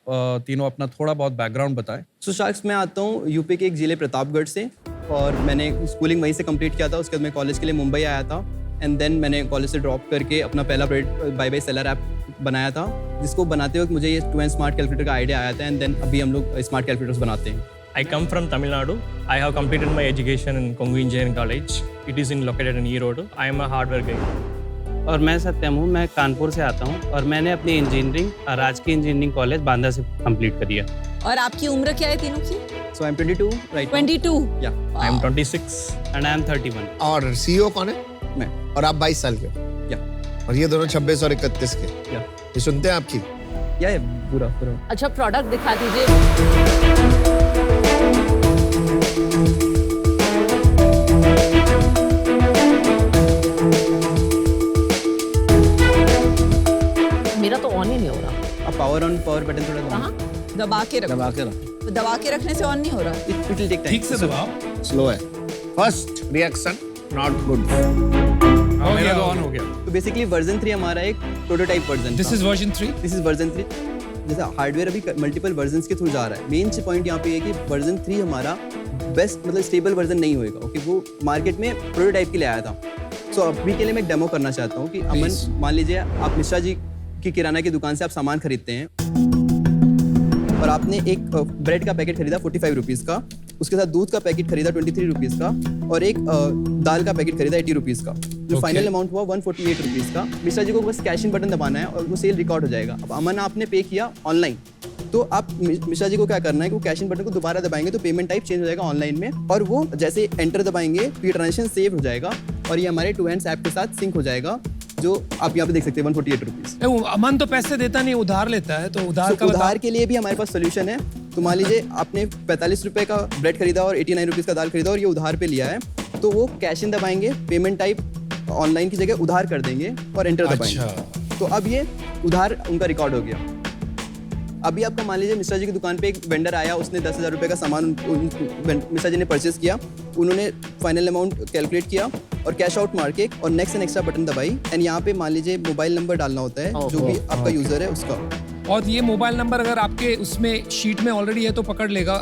तीनों अपना थोड़ा बहुत बैकग्राउंड बताएं। सो शार्क्स, मैं आता हूँ यूपी के एक जिले प्रतापगढ़ से और मैंने स्कूलिंग वहीं से कंप्लीट किया था। उसके बाद मैं कॉलेज के लिए मुंबई आया था एंड देन मैंने कॉलेज से ड्रॉप करके अपना पहला बाय बाय सेलर ऐप बनाया था, जिसको बनाते वक्त मुझे ये टू हैंड स्मार्ट कैलकुलेटर का आइडिया आया था एंड देन अभी हम लोग स्मार्ट कैलकुलेटर्स बनाते हैं। I come from Tamil Nadu. I have completed my education in Kongu Engineering College. It is located in Erode. I am a hardware guy. और मैं सत्यम हूँ, मैं कानपुर से आता हूँ और मैंने अपनी इंजीनियरिंग राजकीय इंजीनियरिंग कॉलेज बांदा से कंप्लीट करी है। और आपकी उम्र क्या है तीनों की? So I'm 22 right now. 22? Yeah. I am 26. And I am 31। और सीईओ कौन है? मैं। और आप 22 साल के हो? Yeah. और ये दोनों 26 और 31 के? Yeah. ये सुनते हैं आपकी? Yeah, पूरा। अच्छा, प्रोडक्ट दिखा दीजिए। मेरा तो ऑन ही नहीं हो रहा। अब पावर ऑन पावर बटन थोड़ा कहाँ? दबा के रखो। रख। दबा के रखने से ऑन नहीं हो रहा। It will take time. ठीक से दबाओ। स्लो है। First reaction not good. मेरा तो ऑन हो गया। तो बेसिकली वर्जन 3 हमारा एक prototype version. This is version 3। This is version 3। जैसे हार्डवेयर अभी मल्टीपल वर्जन्स के थ्रू जा रहा है। मेन पॉइंट यहाँ पे है कि वर्जन 3 हमारा बेस्ट मतलब स्टेबल वर्जन नहीं होएगा। ओके, वो मार्केट में प्रोटोटाइप के लिए आया था। सो अभी के लिए मैं एक डेमो करना चाहता हूँ कि अमन, मान लीजिए आप मिश्रा जी की किराना की दुकान से आप सामान खरीदते हैं और आपने एक ब्रेड का पैकेट खरीदा 45 रुपीज़ का, उसके साथ दूध का पैकेट खरीदा 23 रुपीज़ का और एक दाल का पैकेट खरीदा 80 रुपीज़ का। जो फाइनल अमाउंट हुआ 148 रुपीज़ का। मिश्रा जी को बस कैश इन बटन दबाना है और वो सेल रिकॉर्ड हो जाएगा। अब अमन आपने पे किया ऑनलाइन, तो आप मिश्रा जी को क्या करना है कि वो कैश इन बटन को दोबारा दबाएंगे तो पेमेंट टाइप चेंज हो जाएगा ऑनलाइन में और वो जैसे एंटर दबाएंगे तो ये ट्रांजेक्शन सेव हो जाएगा और ये हमारे टू हैंड्स ऐप के साथ सिंक हो जाएगा, जो आप यहाँ पे देख सकते हैं 148 रुपीज़। अमन तो पैसे देता नहीं, उधार लेता है, तो उधार का उधार के लिए भी हमारे पास सोल्यूशन है। तो मान लीजिए आपने 45 रुपए का ब्रेड खरीदा और 89 रुपीज़ का दाल खरीदा और ये उधार पे लिया है, तो वो कैश इन दबाएंगे, पेमेंट टाइप ऑनलाइन की जगह उधार कर देंगे और एंटर दबाएंगे। तो अब ये उधार उनका रिकॉर्ड हो गया। अभी आपका मान लीजिए मिश्रा जी की दुकान पे एक वेंडर आया, उसने 10,000 रुपये का सामान मिश्रा जी ने परचेज किया, उन्होंने फाइनल अमाउंट कैलकुलेट किया और कैश आउट मार के और नेक्स्ट एंड एक्स्ट्रा बटन दबाई एंड यहाँ पे मान लीजिए मोबाइल नंबर डालना होता है जो भी आपका यूजर है उसका। और ये मोबाइल नंबर अगर आपके उसमें शीट में ऑलरेडी है तो पकड़ लेगा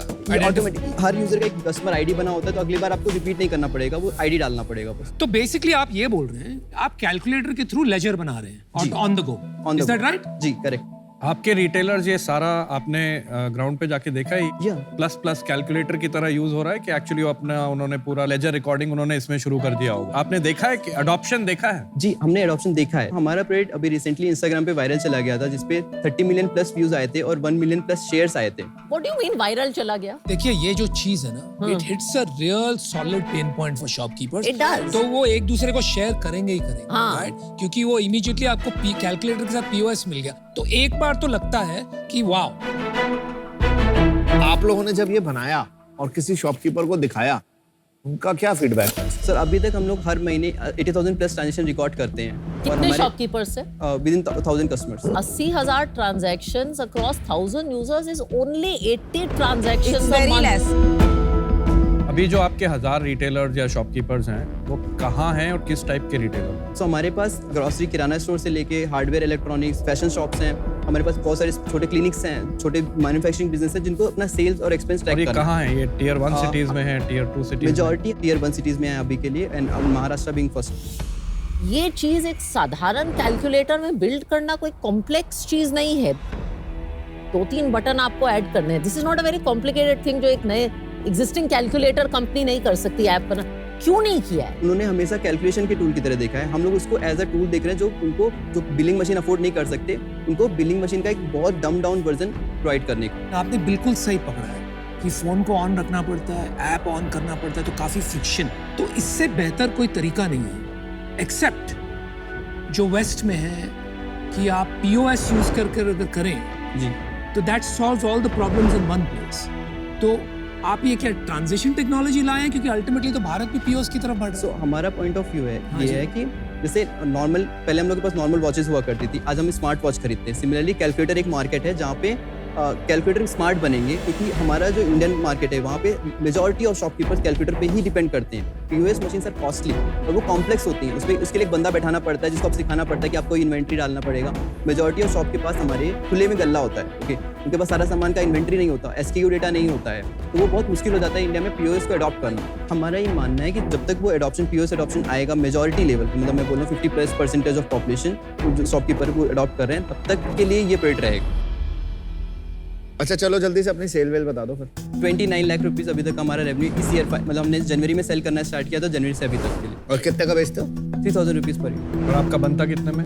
ऑटोमेटिक। हर यूजर का एक कस्टमर आईडी बना होता है, तो अगली बार आपको रिपीट नहीं करना पड़ेगा, वो आईडी डालना पड़ेगा बस। तो बेसिकली आप ये बोल रहे हैं आप कैलकुलेटर के थ्रू लेजर बना रहे हैं on the go. Is that right? जी करेक्ट। आपके रिटेलर्स ये सारा आपने ग्राउंड पे जाके देखा है? या प्लस प्लस कैलकुलेटर की तरह यूज हो रहा है कि एक्चुअली अपना उन्होंने पूरा लेजर रिकॉर्डिंग उन्होंने इसमें शुरू कर दिया होगा? आपने देखा है कि अडॉप्शन देखा है? जी, हमने एडॉप्शन देखा है। हमारा प्रोडक्ट अभी रिसेंटली इंस्टाग्राम पे वायरल चला गया था, जिसपे 30 मिलियन प्लस व्यूज आए थे और 1 मिलियन प्लस शेयर्स आए थे। What do you mean viral चला गया? देखिए ये जो चीज है ना, it hits a real solid pain point for shopkeepers. It does. तो वो एक दूसरे को शेयर करेंगे ही करेंगे, हाँ. राइट? क्योंकि वो इमीडिएटली आपको कैलकुलेटर के साथ पीओएस मिल गया, तो एक बार तो लगता है कि वाओ। आप लोगों ने जब ये बनाया और किसी शॉपकीपर को दिखाया, उनका क्या फीडबैक है? सर अभी तक हम लोग हर महीने 80,000 प्लस ट्रांजैक्शन रिकॉर्ड करते हैं। कितने शॉपकीपर से? With in 1000 customers. 80,000 transactions across 1000 users is only 80 transactions It's a very month. less. अभी जो आपके 1000 रिटेलर्स या शॉपकीपर्स हैं वो कहाँ हैं और किस टाइप के रिटेलर? तो हमारे पास ग्रोसरी किराना स्टोर से लेके हार्डवेयर, इलेक्ट्रॉनिक्स, फैशन शॉप्स हैं। हमारे पास बहुत सारे छोटे क्लिनिक्स हैं, छोटे मैन्युफैक्चरिंग बिजनेस है, जिनको अपना सेल्स और एक्सपेंस ट्रैक और ये करना है। कहाँ है? ये टियर 1 सिटीज में है, टियर 2 सिटीज में? मेजॉरिटी टियर 1 सिटीज में है अभी के लिए, एंड महाराष्ट्र बीइंग फर्स्ट। ये चीज एक साधारण कैलकुलेटर में बिल्ड करना कोई कॉम्प्लेक्स चीज नहीं है। 2-3 बटन आपको ऐड करने हैं। This is not a very complicated thing जो एक नए एग्जिस्टिंग कैलकुलेटर कंपनी नहीं कर सकती ऐप बना। क्यों नहीं किया है? उन्होंने हमेशा कैलकुलेशन के टूल की तरह देखा है। हम लोग उसको एज अ टूल देख रहे हैं, जो उनको जो बिलिंग मशीन अफोर्ड नहीं कर सकते, उनको बिलिंग मशीन का एक बहुत डम डाउन वर्जन प्रोवाइड करने का। आपने बिल्कुल सही पकड़ा है कि फोन को ऑन रखना पड़ता है, ऐप ऑन करना पड़ता है, तो काफी फ्रिक्शन। तो इससे बेहतर कोई तरीका नहीं है एक्सेप्ट जो वेस्ट में है कि आप पीओएस यूज करके अगर करें जी, तो that solves all the problems in one place. तो आप ये क्या ट्रांजिशन टेक्नोलॉजी लाए हैं, क्योंकि अल्टीमेटली तो भारत भी पीओएस की तरफ बढ़ रहा है। हमारा पॉइंट ऑफ व्यू है हाँ ये जी। है कि जैसे नॉर्मल, पहले हम लोग के पास नॉर्मल वॉचेस हुआ करती थी, आज हम स्मार्ट वॉच खरीदते हैं। सिमिलरली कैलकुलेटर एक मार्केट है जहाँ पे कैलकुलेटर स्मार्ट बनेंगे, क्योंकि हमारा जो इंडियन मार्केट है वहाँ पे मेजॉरिटी ऑफ शॉपकीपर्स कैलकुलेटर पे ही डिपेंड करते हैं। पीओएस मशीन सर कॉस्टली और वो कॉम्प्लेक्स होती हैं, उसके लिए एक बंदा बैठाना पड़ता है, जिसको आप सिखाना पड़ता है कि आपको इन्वेंट्री डालना पड़ेगा। मेजॉरिटी ऑफ शॉप के पास हमारे खुले में गल्ला होता है, ओके, उनके पास सारा सामान का इन्वेंट्री नहीं होता, एसक्यू डेटा नहीं होता है, तो वो बहुत मुश्किल हो जाता है इंडिया में पीओएस को अडॉप्ट करना। हमारा ये मानना है कि जब तक वो एडॉप्शन पीओएस एडॉप्शन आएगा मेजॉरिटी लेवल, मतलब मैं बोल रहा हूँ 50% ऑफ पॉपुलेशन जो शॉपकीपर को अडॉप्ट कर रहे हैं, तब तक के लिए ये प्रोडक्ट रहेगा। अच्छा चलो जल्दी से अपनी सेल वेल बता दो फिर। 29 लाख रुपीस अभी तक हमारा रेवेन्यू इस ईयर, मतलब हमने जनवरी में सेल करना स्टार्ट किया था, जनवरी से अभी तक के लिए। और कितने का बेचते हो? 3000 रुपीस पर ईयर। और आपका बनता कितने में?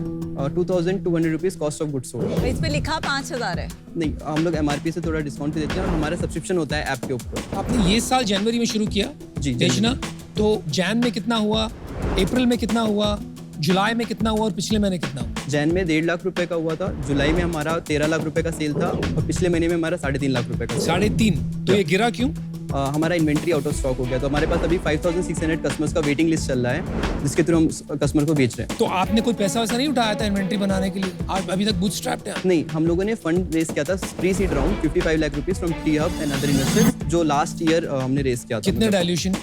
2200 rupees cost of goods sold. इस पे लिखा 5000 है। नहीं, हम लोग एमआरपी से थोड़ा डिस्काउंट भी देते हैं और हमारा सब्सक्रिप्शन होता है ऐप के ऊपर। आपने ये साल जनवरी में शुरू किया जी, बेचना, तो जैन में कितना हुआ, अप्रैल में कितना हुआ, जुलाई में कितना हुआ और पिछले महीने कितना हुआ? जैन में 1.5 लाख रुपए का हुआ था, जुलाई में हमारा 13 लाख रुपए का सेल था और पिछले महीने में हमारा 3.5 लाख रुपए का। 3.5। तो ये गिरा क्यों? हमारा इन्वेंट्री आउट ऑफ स्टॉक हो गया, तो हमारे पास अभी 5600 कस्टमर्स का वेटिंग लिस्ट चल रहा है, जिसके थ्रू हम कस्टमर को बेच रहे हैं। तो आपने कोई पैसा वैसा नहीं उठाया था इन्वेंट्री बनाने के लिए? आप अभी तक बूटस्ट्रैप्ड हैं? नहीं, हम लोगों ने फंड रेस किया था pre seed round 55 lakh rupees from T hub and other investors, जो लास्ट ईयर हमने रेस किया था। कितने dilution?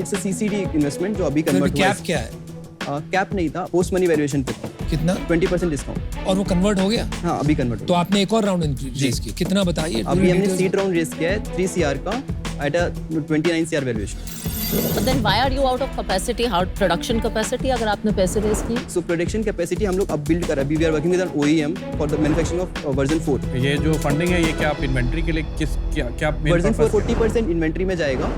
It's a CCD investment जो अभी कन्वर्ट हुआ। कैप क्या है? कैप नहीं था, पोस्ट मनी वैल्यूएशन पे था। कितना? 20% डिस्काउंट। और वो कन्वर्ट हो गया? हाँ, अभी कन्वर्ट हो तो आपने एक और राउंड रेस की, कितना बताइए? अभी हमने सीड राउंड रेस किया है 3 CR का at a 29 CR valuation. But then why are you out of capacity? How production capacity अगर आपने पैसे रेस किए? सो प्रोडक्शन कैपेसिटी हम लोग अब बिल्ड कर रहे हैं। अभी we are working with an OEM for the manufacturing of version 4। ये जो फंडिंग है ये क्या आप इन्वेंट्री के लिए क्या वर्जन 4 40% इन्वेंट्री में जाएगा,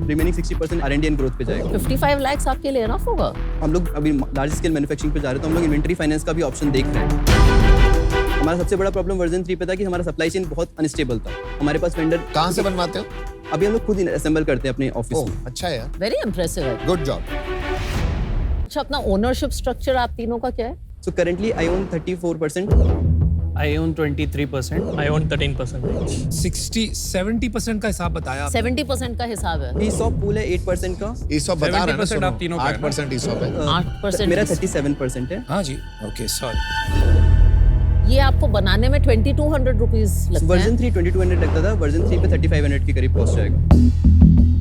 रिमेनिंग 60% R&D एंड ग्रोथ पे जाएगा। 55 lakhs आपके लिए एनफ होगा? हम लोग अभी लार्ज स्केल मैन्युफैक्चरिंग पे जा रहे हैं, तो हम लोग इन्वेंट्री फाइनेंस का भी ऑप्शन देख रहे हैं। हमारा सबसे बड़ा प्रॉब्लम वर्जन 3 पे था कि हमारा सप्लाई चेन बहुत अनस्टेबल था। हमारे पास वेंडर कहाँ से बनवाते हो? अभी हम लोग खुद असेंबल करते हैं अपने ऑफिस ओह में। अच्छा है यार, Very impressive है। Good job. अच्छा, अपना ओनरशिप स्ट्रक्चर आप तीनों का क्या है? So currently I own 34%। I own 23%. I own 13%. 60-70% का हिसाब बताया आपने। 70% का हिसाब है। ESOP पूल है 8% का। ESOP बता रहे हैं ना, 70% आप तीनों का है ना? 8% ESOP है। 8% मेरा 37% है। हाँ जी, ओके सॉरी। ये आपको बनाने में 2200 रुपीज लगता वर्जन है। 3 2200 लगता था, वर्जन 3 पे 3500 के करीब कॉस्ट जाएगा।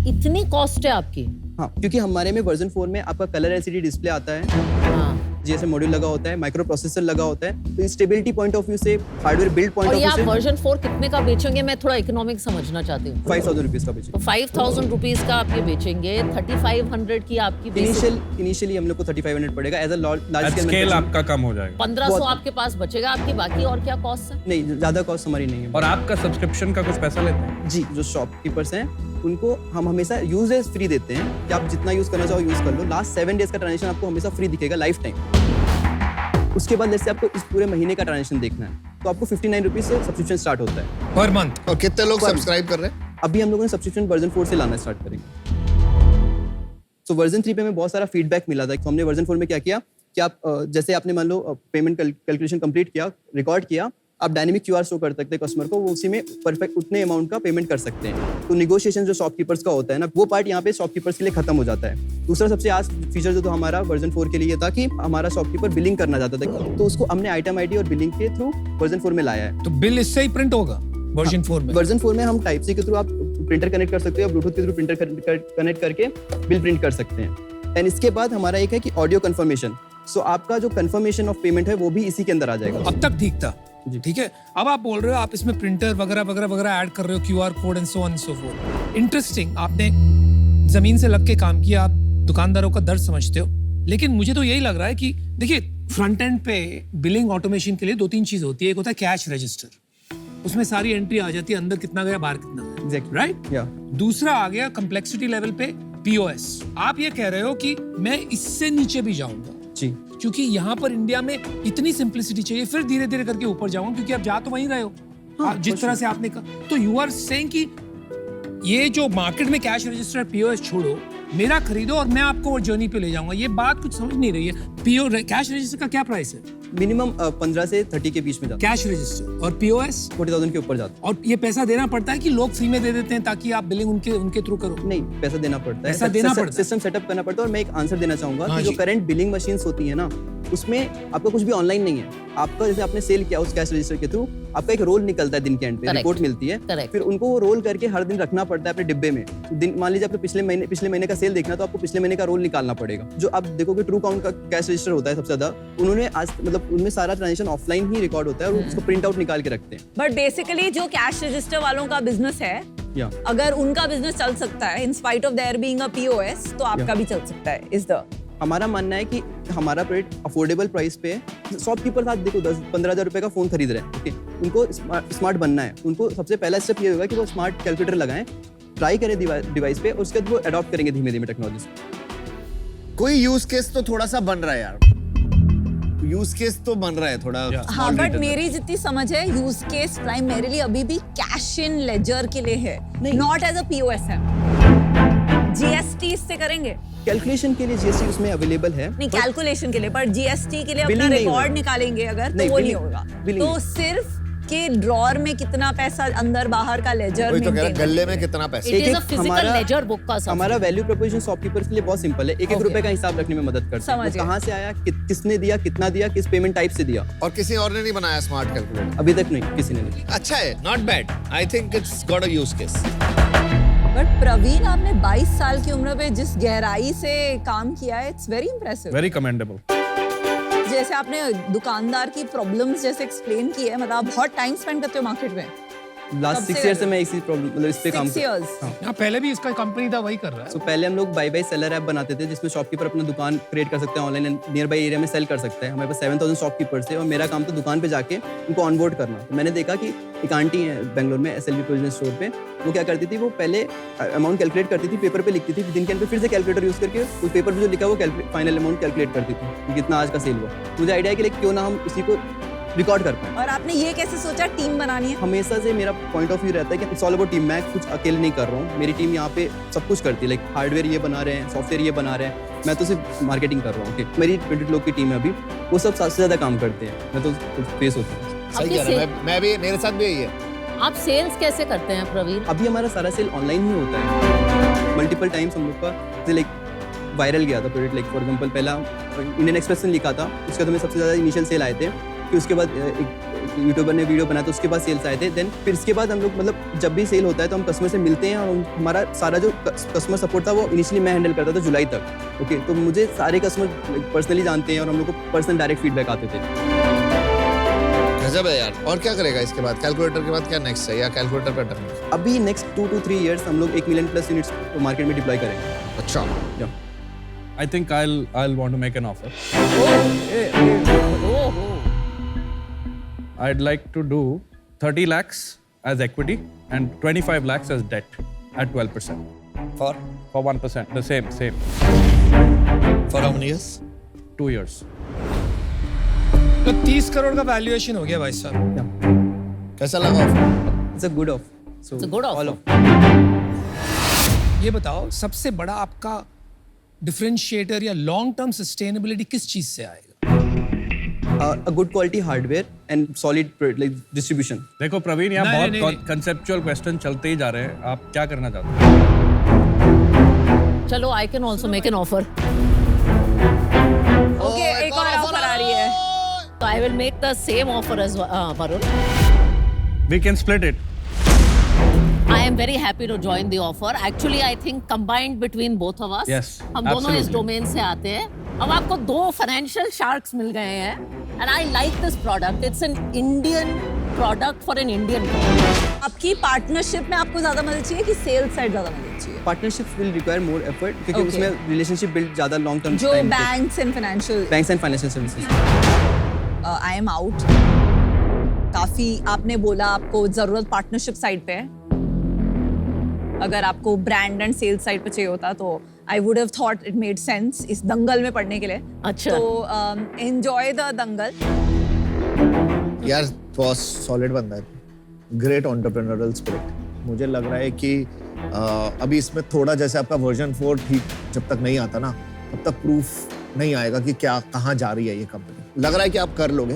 इतनी कॉस्ट है आपकी? हाँ, क्योंकि हमारे में वर्जन 4 में आपका कलर LCD डिस्प्ले आता है। हाँ। जीएसएम मॉड्यूल लगा होता है, माइक्रो प्रोसेसर लगा होता है। तो स्टेबिलिटी पॉइंट ऑफ व्यू से, हार्डवेयर बिल्ड पॉइंट और ऑफ ये व्यू आप से वर्जन 4 कितने का बेचेंगे? मैं थोड़ा इकोनॉमिक समझना चाहती हूँ। 5000 रुपीज का बेचेंगे। तो 5000 रुपीज का आप ये बेचेंगे, 3500 की आपकी इनिशियली हम लोग को 3500 पड़ेगा एज अ लार्ज स्केल आपका कम हो जाएगा। 1500 आपके पास बचेगा। आपकी बाकी और क्या कॉस्ट है? नहीं, ज्यादा कॉस्ट हमारी नहीं है। और आपका सब्सक्रिप्शन का कुछ पैसा लेते हैं? जी, जो शॉपकीपर्स हैं उनको हम हमेशा यूजेस फ्री देते हैं कि आप जितना यूज करना चाहो यूज कर लो। लास्ट 7 डेज का ट्रांजेक्शन आपको हमेशा फ्री दिखेगा लाइफ टाइम। उसके बाद जैसे आपको इस पूरे महीने का ट्रांजेक्शन देखना है तो आपको 59 रुपीज से सब्सक्रिप्शन स्टार्ट होता है पर मंथ। और कितने लोग सब्सक्राइब कर रहे हैं? अभी हम लोगों ने सब्सक्रिप्शन वर्जन 4 से लाना स्टार्ट करेंगे। तो वर्जन 3 पे हमें बहुत सारा फीडबैक मिला था। तो हमने वर्जन 4 में क्या किया कि आप जैसे आपने मान लो पेमेंट कैलकुलेशन कंप्लीट किया, रिकॉर्ड किया, आप डायनेमिक क्यूआर शो कर सकते हैं कस्टमर को, वो उसी में परफेक्ट उतने अमाउंट का पेमेंट कर सकते हैं। तो निगोशिएशन जो शॉपकीपर्स का होता है ना, वो पार्ट यहाँ पे शॉपकीपर्स के लिए खत्म हो जाता है। दूसरा सबसे आज फीचर जो हमारा वर्जन 4 के लिए था कि हमारा शॉपकीपर बिलिंग करना चाहता था, तो उसको हमने आइटम आईडी और बिलिंग के थ्रू वर्जन 4 में लाया है। तो बिल इससे ही प्रिंट होगा वर्जन 4 में? वर्जन 4 में हम टाइप सी के थ्रू आप प्रिंटर कनेक्ट कर सकते हो, ब्लूटूथ के थ्रू प्रिंटर कनेक्ट करके बिल प्रिंट कर सकते हैं। एंड इसके बाद हमारा एक है कि ऑडियो कंफर्मेशन। सो आपका जो कंफर्मेशन ऑफ पेमेंट है वो भी इसी के अंदर आ जाएगा। अब तक ठीक था, ठीक है। अब आप बोल रहे हो आप इसमें प्रिंटर वगैरह वगैरह वगैरह ऐड कर रहे हो, QR code and so on so fourth. Interesting, आपने जमीन से लग के काम किया, आप दुकानदारों का दर्द समझते हो। लेकिन मुझे तो यही लग रहा है कि देखिए, फ्रंट एंड पे बिलिंग ऑटोमेशन के लिए 2-3 चीज होती है। एक होता है कैश रजिस्टर, उसमें सारी एंट्री आ जाती है, अंदर कितना गया बाहर कितना गया, राइट? दूसरा आ गया कंप्लेक्सिटी लेवल पे पीओएस। आप ये कह रहे हो कि मैं इससे नीचे भी जाऊंगा जी, क्योंकि यहाँ पर इंडिया में इतनी सिंप्लिसिटी चाहिए, फिर धीरे धीरे करके ऊपर जाऊंगा, क्योंकि आप जा तो वहीं रहे हो। जिस तरह से आपने कहा, तो यू आर सेइंग कि ये जो मार्केट में कैश रजिस्टर पीओएस छोड़ो, मेरा खरीदो और मैं आपको वो जर्नी पे ले जाऊंगा। ये बात कुछ समझ नहीं रही है। कैश रजिस्टर का क्या प्राइस है? मिनिमम 15 से 30 के बीच में जाता है कैश रजिस्टर, और पीओएस 40,000 के ऊपर जाता है। और ये पैसा देना पड़ता है कि लोग फ्री में दे देते हैं ताकि आप बिलिंग उनके थ्रू करो? नहीं, पैसा देना पड़ता है। पैसा देना पड़ता है, सिस्टम सेटअप करना पड़ता है। और मैं एक आंसर देना चाहूंगा हाँ कि जो करंट बिलिंग मशीन्स होती है ना, उसमें आपका कुछ भी ऑनलाइन नहीं है। आपका जैसे आपने सेल किया उस कैश रजिस्टर के थ्रू, आपका एक रोल निकलता है दिन के एंड पे, रिपोर्ट मिलती है, फिर उनको वो रोल करके हर दिन रखना पड़ता है अपने डिब्बे में। दिन मान लीजिए आपको पिछले महीने का सेल देखना, तो आपको पिछले महीने का रोल निकालना पड़ेगा। जो आप देखोगे ट्रू काउंट का कैश रजिस्टर होता है सबसे ज्यादा, उन्होंने आज मतलब उनमें सारा ट्रांजेक्शन ऑफलाइन ही रिकॉर्ड होता है और उसको प्रिंट आउट निकाल के रखते हैं। बट बेसिकली जो कैश रजिस्टर वालों का बिजनेस है, अगर उनका बिजनेस चल सकता है in spite of their being a POS, तो आपका भी चल सकता है। इज द हमारा मानना है कि हमारा प्रोडक्ट अफोर्डेबल प्राइस पे है। शॉपकीपर साथ देखो 10-15 हज़ार रुपए का फोन खरीद रहे हैं, ओके, उनको स्मार्ट बनना है। उनको सबसे पहला स्टेप ये होगा कि वो स्मार्ट कैलकुलेटर लगाएं, ट्राई करें डिवाइस पे, और उसके बाद वो अडॉप्ट करेंगे धीमे धीमे टेक्नोलॉजी से। कोई यूज केस तो थोड़ा सा बन रहा है यार, यूज केस तो बन रहा है थोड़ा। हाँ, बट मेरी जितनी समझ है, यूज केस प्राइमरीली अभी भी कैश इन लेजर के लिए है, नॉट एज अ पीओएस है। जीएसटी इससे करेंगे, कैलकुलेशन के लिए जीएसटी उसमें अवेलेबल है, नहीं कैलकुलेशन के लिए, पर जीएसटी के लिए अपना रिकॉर्ड निकालेंगे अगर, तो वो नहीं होगा। तो सिर्फ के ड्रॉर में कितना पैसा अंदर बाहर का लेजर तो कह रहा गले में कितना पैसा। It is a physical laser book का हमारा वैल्यू प्रोपोजिशन शॉपकीपर्स के लिए बहुत सिंपल है। 1-1 रुपए का हिसाब रखने में मदद करता है। कहाँ से आया, किसने दिया, कितना दिया, किस पेमेंट टाइप से दिया। और किसी और ने नहीं बनाया स्मार्ट कैलकुलेटर अभी तक? नहीं, किसी ने नहीं। अच्छा है, not bad, I think it's got a use case. But Praveen, आपने 22 साल की उम्र में जिस गहराई से काम किया है, it's very impressive, very commendable. जैसे आपने दुकानदार की प्रॉब्लम्स जैसे एक्सप्लेन की है, मतलब आप बहुत टाइम स्पेंड करते हो मार्केट में। लास्ट 6 ईयर से मैं इसी प्रॉब्लम मतलब इस पे काम कर रहा हूं। हाँ, पहले भी इसका कंपनी था, वही कर रहा है। तो पहले हम लोग बाय सेलर ऐप बनाते थे, जिसमें शॉपकीपर अपना दुकान क्रिएट कर सकते हैं online and near by area में सेल कर सकते हैं। हमारे पास 7000 शॉपकीपर्स थे और मेरा काम था दुकान पे जाके उनको ऑनबोर्ड करना। तो मैंने देखा कि एक आंटी है बेंगलोर में SLV प्रोविजन स्टोर पे, वो क्या करती थी, वो पहले अमाउंट कैलकुलेट करती थी, पेपर पे लिखती थी, दिन के अंदर फिर से कैलकुलेटर यूज करके उस पेपर पे जो लिखा वो फाइनल अमाउंट कैलकुलेट करती थी कि कितना आज का सेल हुआ। मुझे आइडिया है कि क्यों ना हम इसी को रिकॉर्ड कर पाए। और आपने ये कैसे सोचा टीम बनानी है? हमेशा से मेरा पॉइंट ऑफ व्यू रहता है कि इट्स ऑल अबाउट टीम। मैं कुछ अकेले नहीं कर रहा हूँ, मेरी टीम यहाँ पे सब कुछ करती है। लाइक हार्डवेयर ये बना रहे हैं, सॉफ्टवेयर ये बना रहे हैं, मैं तो सिर्फ मार्केटिंग कर रहा हूँ। मेरी 20 लोग की टीम है अभी, वो सब सबसे ज्यादा काम करते हैं, मैं तो फेस होता हूँ। सही कह रहा है, मैं भी, मेरे साथ भी यही है। आप सेल्स कैसे करते हैं प्रवीण? अभी हमारा सारा सेल ऑनलाइन ही होता है। मल्टीपल टाइम्स हम लोग का जैसे लाइक वायरल गया था प्रोडक्ट, लाइक फॉर एग्जांपल पहला इंडियन एक्सप्रेस ने लिखा था, उसके बाद हमें सबसे ज़्यादा इनिशियल सेल आए थे। फिर उसके बाद एक यूट्यूबर ने वीडियो बनाया तो उसके बाद सेल्स आए थे। देन फिर इसके बाद हम लोग मतलब जब भी सेल होता है तो हम कस्टमर से मिलते हैं और हमारा सारा जो कस्टमर सपोर्ट था वो इनिशियली मैं हैंडल करता था जुलाई तक। ओके, तो मुझे सारे कस्टमर पर्सनली जानते हैं और हम लोग को पर्सनल डायरेक्ट फीडबैक आते थे। गजब है यार। और क्या करेगा इसके बाद? कैलकुलेटर के बाद क्या नेक्स्ट है, या कैलकुलेटर पे टर्न? अभी नेक्स्ट 2 to 3 years हम लोग 1 million plus यूनिट्स मार्केट में डिप्लॉय करेंगे। अच्छा, I think I'll want to make an offer. I'd like to do 30 lakhs as equity and 25 lakhs as debt at 12%. For 1%. The same. how many years? 2 years. तो 30 करोड़ का valuation हो गया भाई साहब। कैसा लगा offer? It's a good offer. So It's a good offer. all of ये बताओ सबसे बड़ा आपका डिफरेंशिएटर या लॉन्ग टर्म सस्टेनेबिलिटी किस चीज से आएगा? a good quality hardware and solid like distribution. देखो प्रवीण, यहाँ नहीं, बहुत कंसेप्चुअल क्वेश्चन चलते ही जा रहे हैं। आप क्या करना चाहते हैं? चलो, I can also make an offer. Okay, एक और ऑफर आ रही है। So I will make the same offer as Varun. We can split it. I am very happy to join the offer. Actually, I think combined between both of us, Yes, हम दोनों इस absolutely. Domain से आते हैं। अब आपको 2 financial sharks मिल गए हैं, and I like this product. It's an Indian product for an Indian company. आपकी पार्टनरशिप में आपको ज्यादा मदद चाहिए कि सेल्स साइड ज्यादा मदद चाहिए? Partnerships will require more effort क्योंकि Okay. उसमें relationship build ज़्यादा long term जो time पे- banks and financial banks and financial services. I am out. काफी आपने बोला आपको जरूरत पार्टनरशिप साइड पे है। अगर आपको ब्रांड एंड सेल्स साइड पे चाहिए होता तो I would have thought it made sense इस दंगल में पढ़ने के लिए। अच्छा। तो एंजॉय द दंगल। यार बॉस सॉलिड बंदा है, ग्रेट एंटरप्रेन्योरियल स्पिरिट। मुझे लग रहा है कि अभी इसमें थोड़ा जैसे आपका वर्जन 4 ठीक जब तक नहीं आता ना तब तक प्रूफ नहीं आएगा कि क्या कहाँ जा रही है ये कंपनी। लग रहा है कि आप कर लोगे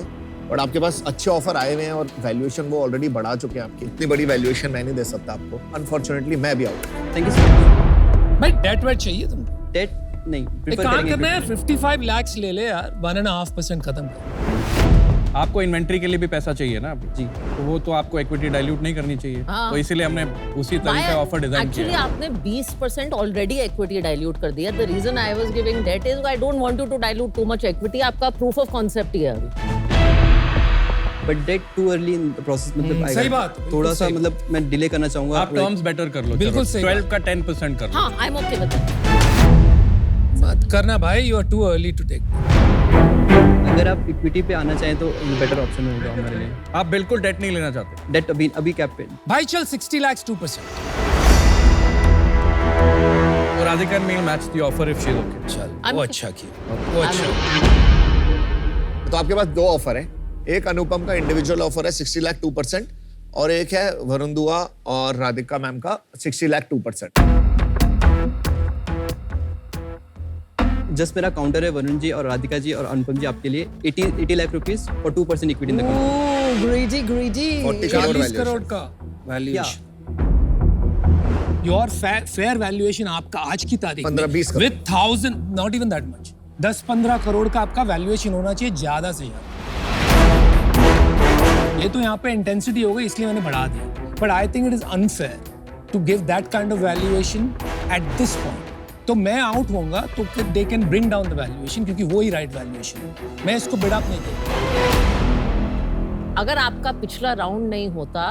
और आपके पास अच्छे ऑफर आए हुए हैं और वैल्यूएशन वो ऑलरेडी बढ़ा चुके हैं आपकी। इतनी बड़ी वैल्यूएशन मैं नहीं दे सकता आपको, अनफॉर्चुनेटली मैं भी out. Thank you so much. भाई डेट वेट चाहिए तुमको? Debt नहीं एक prefer काम करेंगे करना है 55 lakhs ले ले यार, 1.5% खत्म कर। आपको इन्वेंट्री के लिए भी पैसा चाहिए ना जी, तो वो तो आपको इक्विटी डाइल्यूट नहीं करनी चाहिए। हाँ। तो इसीलिए हमने उसी तरीके का ऑफर डिजाइन Actually, किया। आपने 20% ऑलरेडी इक्विटी डाइल्यूट कर दिया। The reason I was giving debt is I don't want you to dilute too much equity. आपका proof of concept ही है अभी। But debt too early in the process मतलब आएगा। सही बात, बिल्कुल थोड़ा सा सही। मतलब मैं डिले करना चाहूंगा। आप टर्म्स बेटर कर लो। बिल्कुल चलो, सही 12 का 10% कर लो। हाँ, I'm okay with that. मत करना भाई, you are too early to take. अगर आप इक्विटी पे आना चाहें तो बेटर ऑप्शन होगा हमारे लिए। आप बिल्कुल डेट नहीं लेना चाहते? डेट अभी कैप पे। भाई चल 60 lakhs 2%। और Radhika will match the offer if she's okay. चल वो अच्छा किया, वो अच्छा। तो आपके पास 2 ऑफर है। एक अनुपम का इंडिविजुअल ऑफर है 60 लाख 2% और एक है वरुण दुआ और राधिका मैम का 60 लाख 2%। जस्ट मेरा काउंटर है वरुण जी और राधिका जी और अनुपम जी आपके लिए 80 लाख रुपीस और 2% equity in the company. Greedy greedy. 40 crore 40 valuation। Crore का वैल्यूएशन। योर फेयर वैल्यूएशन आपका आज की तारीख 15-20 crore. With 1000 not even that much 10-15 crore का आपका वैल्यूएशन होना चाहिए ज्यादा से ज्यादा। ये तो यहाँ पे इंटेंसिटी हो गई इसलिए मैंने बढ़ा दिया, but I think it is unfair to give that kind of valuation at this point. तो मैं आउट होऊंगा तो they can bring down the valuation क्योंकि वो ही राइट वैल्यूएशन है। मैं इसको बिड अप नहीं करूंगा। अगर आपका पिछला राउंड नहीं होता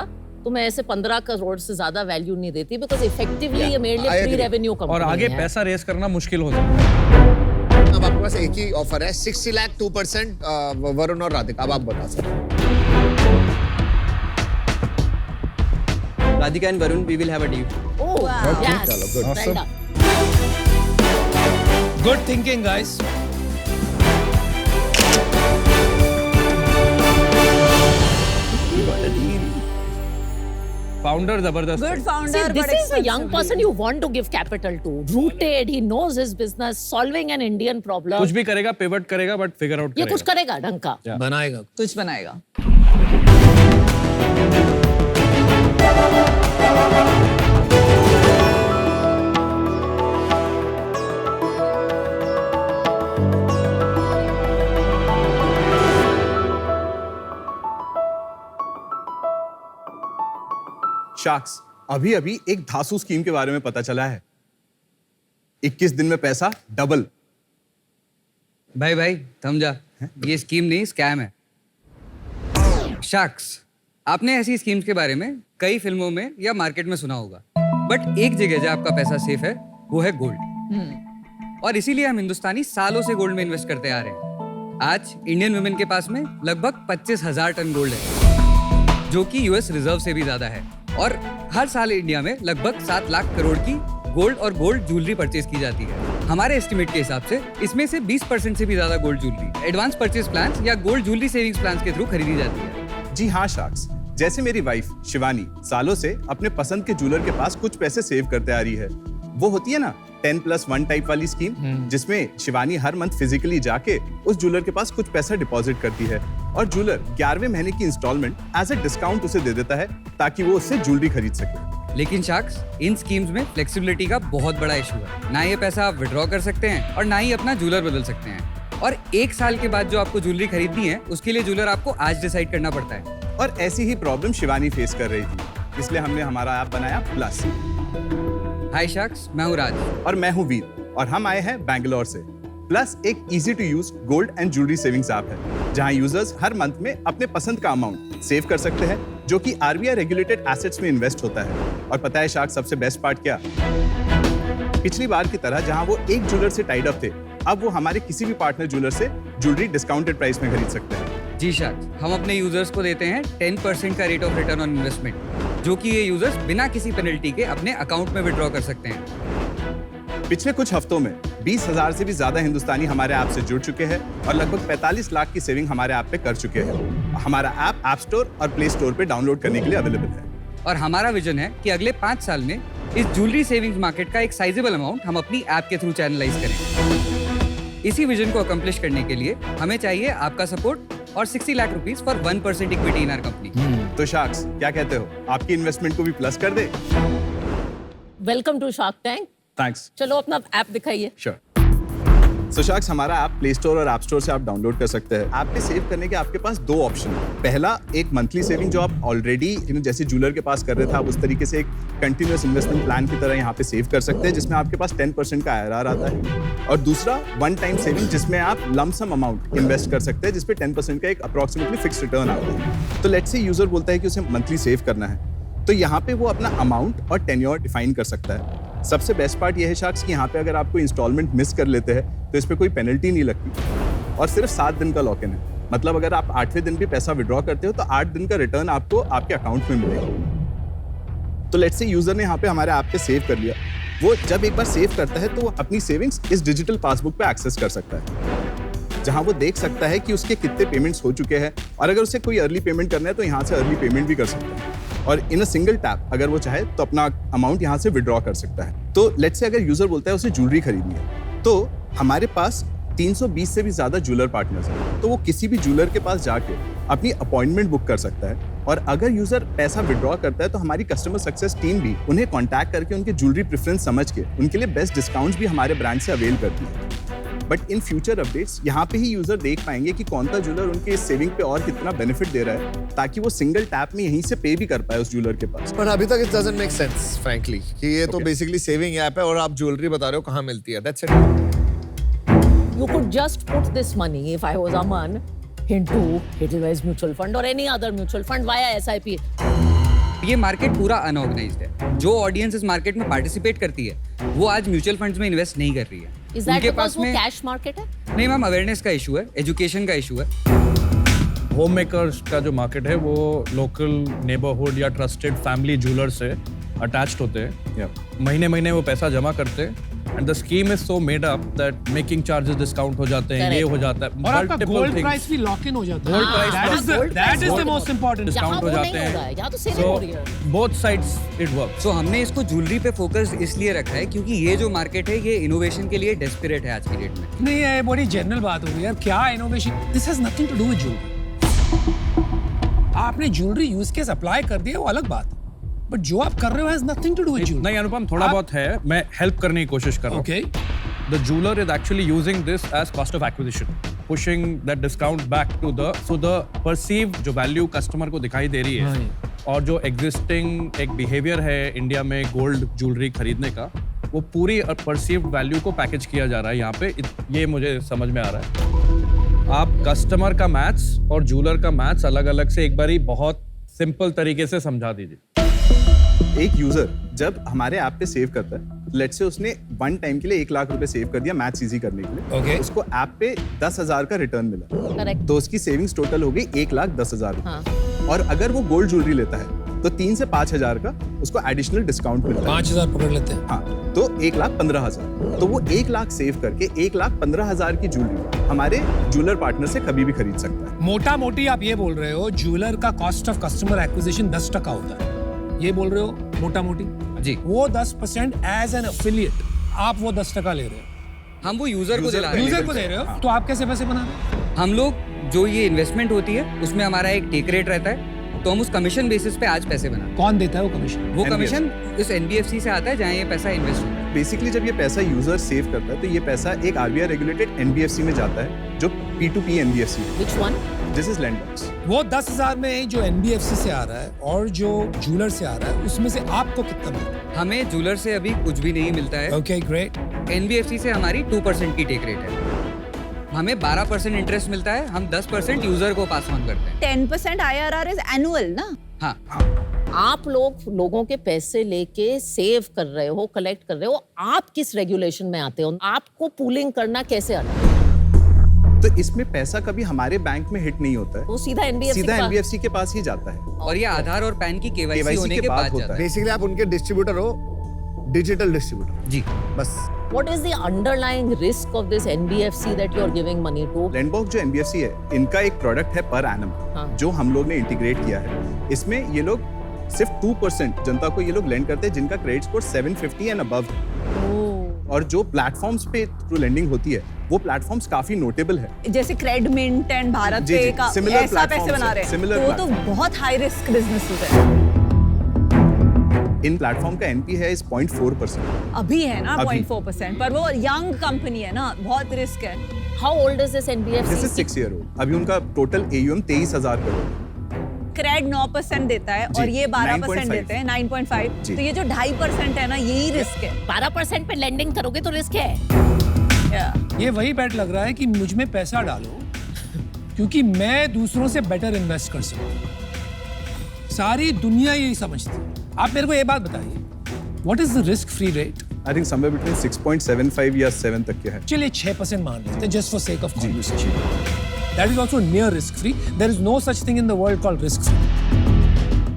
तो मैं ऐसे 15 करोड़ से ज्यादा वैल्यू नहीं देती, बिकॉज इफेक्टिवली ये मेरे लिए प्री रेवेन्यू कंपनी और आगे है। पैसा रेस करना मुश्किल हो जाता है। अब आपके पास एक ही ऑफर है 60 लाख 2% वरुण और राधिका। अब आप बता सकते हैं। Radhika and Varun we will have a deal. Oh, yes. चलो, good. Well Awesome. done. Good thinking guys. Founder जबरदस्त गुड है। See, founder. this is a young person you want to give capital to. Rooted, he knows his business, solving an Indian problem. कुछ भी करेगा, pivot करेगा, but figure out ये करेगा। कुछ करेगा ढंग का। बनाएगा। कुछ बनाएगा। शार्क्स, अभी अभी एक धासु स्कीम के बारे में पता चला है। 21 दिन में पैसा डबल। भाई थम जा, ये स्कीम नहीं स्कैम है। शार्क्स, आपने ऐसी स्कीम्स के बारे में कई फिल्मों में या मार्केट में सुना होगा, बट एक जगह जहाँ आपका पैसा सेफ है वो है गोल्ड। और इसीलिए हम हिंदुस्तानी सालों से गोल्ड में इन्वेस्ट करते आ रहे हैं। आज इंडियन वुमेन के पास में लगभग 25,000 टन गोल्ड है, जो कि यूएस रिजर्व से भी ज्यादा है। और हर साल इंडिया में लगभग 7 लाख करोड़ की गोल्ड और गोल्ड ज्वेलरी परचेज की जाती है। हमारे एस्टिमेट के हिसाब से इसमें से 20% से भी ज्यादा gold jewellery advance purchase plan या गोल्ड ज्वेलरी सेविंग्स प्लान के थ्रू खरीदी जाती है। जी हाँ शार्क्स, जैसे मेरी वाइफ शिवानी सालों से अपने पसंद के ज्वेलर के पास कुछ पैसे सेव करते आ रही है। वो होती है ना 10+1 टाइप वाली स्कीम, जिसमें शिवानी हर मंथ फिजिकली जाके उस ज्वेलर के पास कुछ पैसा डिपॉजिट करती है और ज्वेलर 11वें महीने की इंस्टॉलमेंट एज ए डिस्काउंट उसे दे देता है ताकि वो उससे ज्वेलरी खरीद सके। लेकिन शार्क्स, इन स्कीम्स में फ्लेक्सिबिलिटी का बहुत बड़ा इशू है। ना ये पैसा आप विड्रॉ कर सकते हैं और ना ही अपना ज्वेलर बदल सकते हैं। और 1 साल के बाद जो आपको ज्वेलरी खरीदनी है उसके लिए ज्वेलर आपको आज डिसाइड करना पड़ता है। और ऐसी ही प्रॉब्लम शिवानी फेस कर रही थी, इसलिए हमने हमारा ऐप बनाया प्लस। हाय शार्क्स, मैं हूँ राज और मैं हूँ वीर और हम आए हैं बैंगलोर से। प्लस एक easy to use gold and jewellery savings app है, जहां यूजर्स हर मंथ में अपने पसंद का अमाउंट सेव कर सकते हैं, जो कि आरबीआई रेगुलेटेड एसेट्स में इन्वेस्ट होता है। और पता है शार्क, सबसे बेस्ट पार्ट क्या? पिछली बार की तरह जहां वो एक ज्वेलर से टाइड अप थे, अब वो हमारे किसी भी पार्टनर ज्वेलर से ज्वेलरी डिस्काउंटेड प्राइस में खरीद सकते हैं। जी शार्क, हम अपने यूजर्स को देते हैं 10% का rate of return on investment, जो कि ये यूजर्स बिना किसी पेनल्टी के अपने अकाउंट में विड्रॉ कर सकते हैं। पिछले कुछ हफ्तों में 20,000 से भी ज्यादा हिंदुस्तानी हमारे ऐप से जुड़ चुके हैं और लगभग 45 लाख की सेविंग हमारे ऐप पे कर चुके हैं। हमारा ऐप स्टोर और प्ले स्टोर पे डाउनलोड करने के लिए अवेलेबल है। और हमारा विजन है कि अगले 5 साल में इस ज्वेलरी सेविंग्स मार्केट का एक साइजेबल अमाउंट हम अपनी ऐप के थ्रू चैनलाइज करें। इसी विजन को अकम्प्लिश करने के लिए हमें चाहिए आपका सपोर्ट और 60 lakh rupees for 1% equity in our company. तो शार्क्स, क्या कहते हो, आपकी इन्वेस्टमेंट को भी प्लस कर दे? Welcome to Shark Tank. Thanks. चलो अपना ऐप दिखाइए। श्योर। सो शार्क्स, हमारा ऐप प्ले स्टोर और ऐप स्टोर से आप डाउनलोड कर सकते हैं। ऐप पे सेव करने के आपके पास 2 ऑप्शन है। पहला, एक मंथली सेविंग जो आप ऑलरेडी जैसे ज्वेलर के पास कर रहे थे, आप उस तरीके से एक कंटिन्यूअस इन्वेस्टमेंट प्लान की तरह यहाँ पे सेव कर सकते हैं, जिसमें आपके पास 10% का IRR आता है। और दूसरा, 1 टाइम सेविंग, जिसमें आप लमसम अमाउंट इन्वेस्ट कर सकते हैं, जिसपे 10% का एक अप्रॉक्सीमेटली फिक्स रिटर्न आता है। तो लेट्स से यूजर बोलता है कि उसे मंथली सेव करना है, तो यहाँ पे वो अपना अमाउंट और टेन्योर डिफाइन कर सकता है। सबसे बेस्ट पार्ट ये है शार्क्स कि यहाँ पे अगर आपको इंस्टॉलमेंट मिस कर लेते हैं तो इस पे कोई पेनल्टी नहीं लगती और सिर्फ 7 दिन का लॉक इन है। मतलब अगर आप 8वें दिन भी पैसा विड्रॉ करते हो तो 8 दिन का रिटर्न आपको आपके अकाउंट में मिलेगा। तो लेट्स से यूजर ने यहाँ पे हमारे ऐप पे सेव कर लिया, वो जब एक बार सेव करता है तो वो अपनी सेविंग्स इस डिजिटल पासबुक पे एक्सेस कर सकता है, जहां वो देख सकता है कि उसके कितने पेमेंट्स हो चुके हैं और अगर उसे कोई अर्ली पेमेंट करना है तो यहाँ से अर्ली पेमेंट भी कर सकता है। और इन अ सिंगल टैप अगर वो चाहे तो अपना अमाउंट यहाँ से विड्रॉ कर सकता है। तो लेट्स से अगर यूजर बोलता है उसे ज्वेलरी खरीदनी है, तो हमारे पास 320 से भी ज्यादा ज्वेलर पार्टनर्स हैं, तो वो किसी भी ज्वेलर के पास जाके अपनी अपॉइंटमेंट बुक कर सकता है। और अगर यूजर पैसा विड्रॉ करता है तो हमारी कस्टमर सक्सेस टीम भी उन्हें कॉन्टैक्ट करके उनके ज्वेलरी प्रेफरेंस समझ के उनके लिए बेस्ट डिस्काउंट्स भी हमारे ब्रांड से अवेल करती है। बट इन फ्यूचर अपडेट्स यहाँ पे ही यूजर देख पाएंगे कि कौन सा ज्वेलर उनके इस सेविंग पे और कितना बेनिफिट दे रहा है, ताकि वो सिंगल टैप में यहीं से पे भी कर पाए उस ज्वेलर के पास। पर अभी तक it doesn't make sense frankly कि ये तो बेसिकली सेविंग ऐप है और आप ज्वेलरी बता रहे हो कहाँ मिलती है। That's it. You could just put this money, if I was Aman, into Edelweiss mutual fund or any other mutual fund via SIP. ये मार्केट पूरा अनऑर्गेनाइज्ड है। जो ऑडियंस इस मार्केट में पार्टिसिपेट करती है वो आज म्यूचुअल फंड्स में इन्वेस्ट नहीं कर रही है। Is that because वो कैश मार्केट है? नहीं मैम, अवेयरनेस का इशू है, एजुकेशन का इशू है। होम मेकर्स का जो मार्केट है वो लोकल नेबरहुड या ट्रस्टेड फैमिली ज्वेलर से अटैच्ड होते हैं। महीने महीने वो पैसा जमा करते हैं and the scheme is so made up that making charges discount हो जाते हैं, ये हो जाता है, और आपका गोल्ड प्राइस भी लॉक इन हो जाता है। Gold price that is the most important. Discount हो जाते हैं, so both sides it works. So हमने इसको ज्वेलरी पे फोकस इसलिए रखा है क्योंकि ये जो मार्केट है ये इनोवेशन के लिए डेस्परेट है आज की डेट में। नहीं, ये बड़ी जनरल बात हो गई यार, क्या innovation? This has nothing to do with jewellery. आपने ज्वेलरी यूज केस अप्लाई कर दिया वो अलग बात है, बट जो आप कर रहे हो has nothing to do with jewellery. नहीं अनुपम, थोड़ा बहुत है, मैं हेल्प करने की कोशिश कर रहा हूं। Okay, the jeweler is actually using this as cost of acquisition, pushing that discount back to the so the perceived जो value customer को दिखाई दे रही है और जो एग्जिस्टिंग एक बिहेवियर है इंडिया में गोल्ड ज्वेलरी खरीदने का, वो पूरी परसीव्ड वैल्यू को पैकेज किया जा रहा है यहाँ पे। ये मुझे समझ में आ रहा है। आप कस्टमर का मैथ्स और ज्वेलर का मैथ्स अलग अलग से एक बारी बहुत सिंपल तरीके से समझा दीजिए। एक यूजर जब हमारे ऐप पे सेव करता है, लेट्स से उसने वन टाइम के लिए 1 लाख रुपए सेव कर दिया मैथ्स इजी करने के लिए, Okay. उसको ऐप पे 10,000 का रिटर्न मिला, करेक्ट। तो उसकी सेविंग्स टोटल हो गई 1,10,000। हाँ। और अगर वो गोल्ड ज्वेलरी लेता है तो 3 से 5,000 का उसको एडिशनल डिस्काउंट मिलता है। 5,000 पकड़ लेते हैं। हाँ, तो 1,15,000। तो वो 1 लाख सेव करके 1,15,000 की ज्वेलरी हमारे ज्वेलर पार्टनर से कभी भी खरीद सकता है। मोटा मोटी आप ये बोल रहे हो ज्वेलर का कॉस्ट ऑफ कस्टमर एक्विजिशन 10% होता है, ये बोल रहे हो मोटा मोटी जी। वो 10% एज एन एफिलिएट आप वो 10% ले रहे हो, हम वो यूजर को दिला रहे हैं। यूजर को दे रहे हो, तो आप कैसे पैसे बना रहे हो? हम लोग जो ये इन्वेस्टमेंट होती है उसमें हमारा एक टेक रेट रहता है, तो हम उस कमीशन बेसिस पे आज पैसे बनाते हैं। कौन देता है वो कमीशन? वो कमीशन इस NBFC से आता है जहाँ ये पैसा इन्वेस्ट होता है। बेसिकली जब ये पैसा यूजर सेव करता है तो ये पैसा एक RBI रेगुलेटेड NBFC में जाता है, जो P2P NBFC है। Which one? This is Landbox. वो 10,000 में जो NBFC से आ रहा है और जो ज्वेलर से आ रहा है उसमें से आपको कितना मिलता है? हमें ज्वेलर से अभी कुछ भी नहीं मिलता है। Okay great. NBFC से हमारी 2% की टेक रेट है, हमें 12% इंटरेस्ट मिलता है, हम 10% यूजर को पास ऑन करते हैं। 10% IRR इज एनुअल ना? हाँ। आप लोगों के पैसे लेके सेव कर रहे हो, कलेक्ट कर रहे हो, आप किस रेगुलेशन में आते हो? आपको पूलिंग करना कैसे आता है? तो इसमें पैसा कभी हमारे बैंक में हिट नहीं होता है, वो सीधा NBFC के पास ही जाता है। और ये आधार और पैन की KYC होने के बाद जाता है। बेसिकली आप उनके डिस्ट्रीब्यूटर हो, डिजिटल डिस्ट्रीब्यूटर जी। बस। What is the underlying risk of this NBFC that you are giving money to? लैंडबॉक्स जो NBFC है, इनका एक प्रोडक्ट है पर एनम, हाँ। जो हम लोग ने इंटीग्रेट किया है। इसमें ये लोग सिर्फ 2% जनता को ये लोग लेंड करते हैं जिनका क्रेडिट स्कोर 750 एंड अबव है। और जो प्लेटफॉर्म्स पे थ्रू लेंडिंग होती है वो प्लेटफॉर्म्स काफी नोटेबल है, जैसे क्रेडमिंट एंड भारत जी, पे जी, का similar ऐसा पैसे platforms बना है, रहे हैं, similar तो वो तो बहुत हाई रिस्क बिजनेस है। इन प्लेटफॉर्म का NP है इस 0.4%। अभी है ना अभी। 0.4%, पर वो यंग कंपनी है ना, बहुत रिस्क है। How old is this NBFC? This is 6 year old. अभी उनका टोटल AUM 23,000 करोड़। क्रेड 9% देता है जी, और ये 12% 9.5 देते हैं, 9.5। जी। तो ये जो 2.5% है ना, यही रिस्क है। 12% पे लेंडिंग करोगे तो रिस्क है। ये वही बैट लग रहा है कि मुझ में पैसा डालो क्योंकि मैं दूसरों से बेटर इन्वेस्ट कर सकूं। सारी दुनिया यही समझती है। आप मेरे को ये बात बताइए, what is the risk free rate? I think somewhere between 6.75 या 7 तक के है। चलिए 6% मान लेते हैं just for sake of conversation. That is also near risk free. There is no such thing in the world called risk free.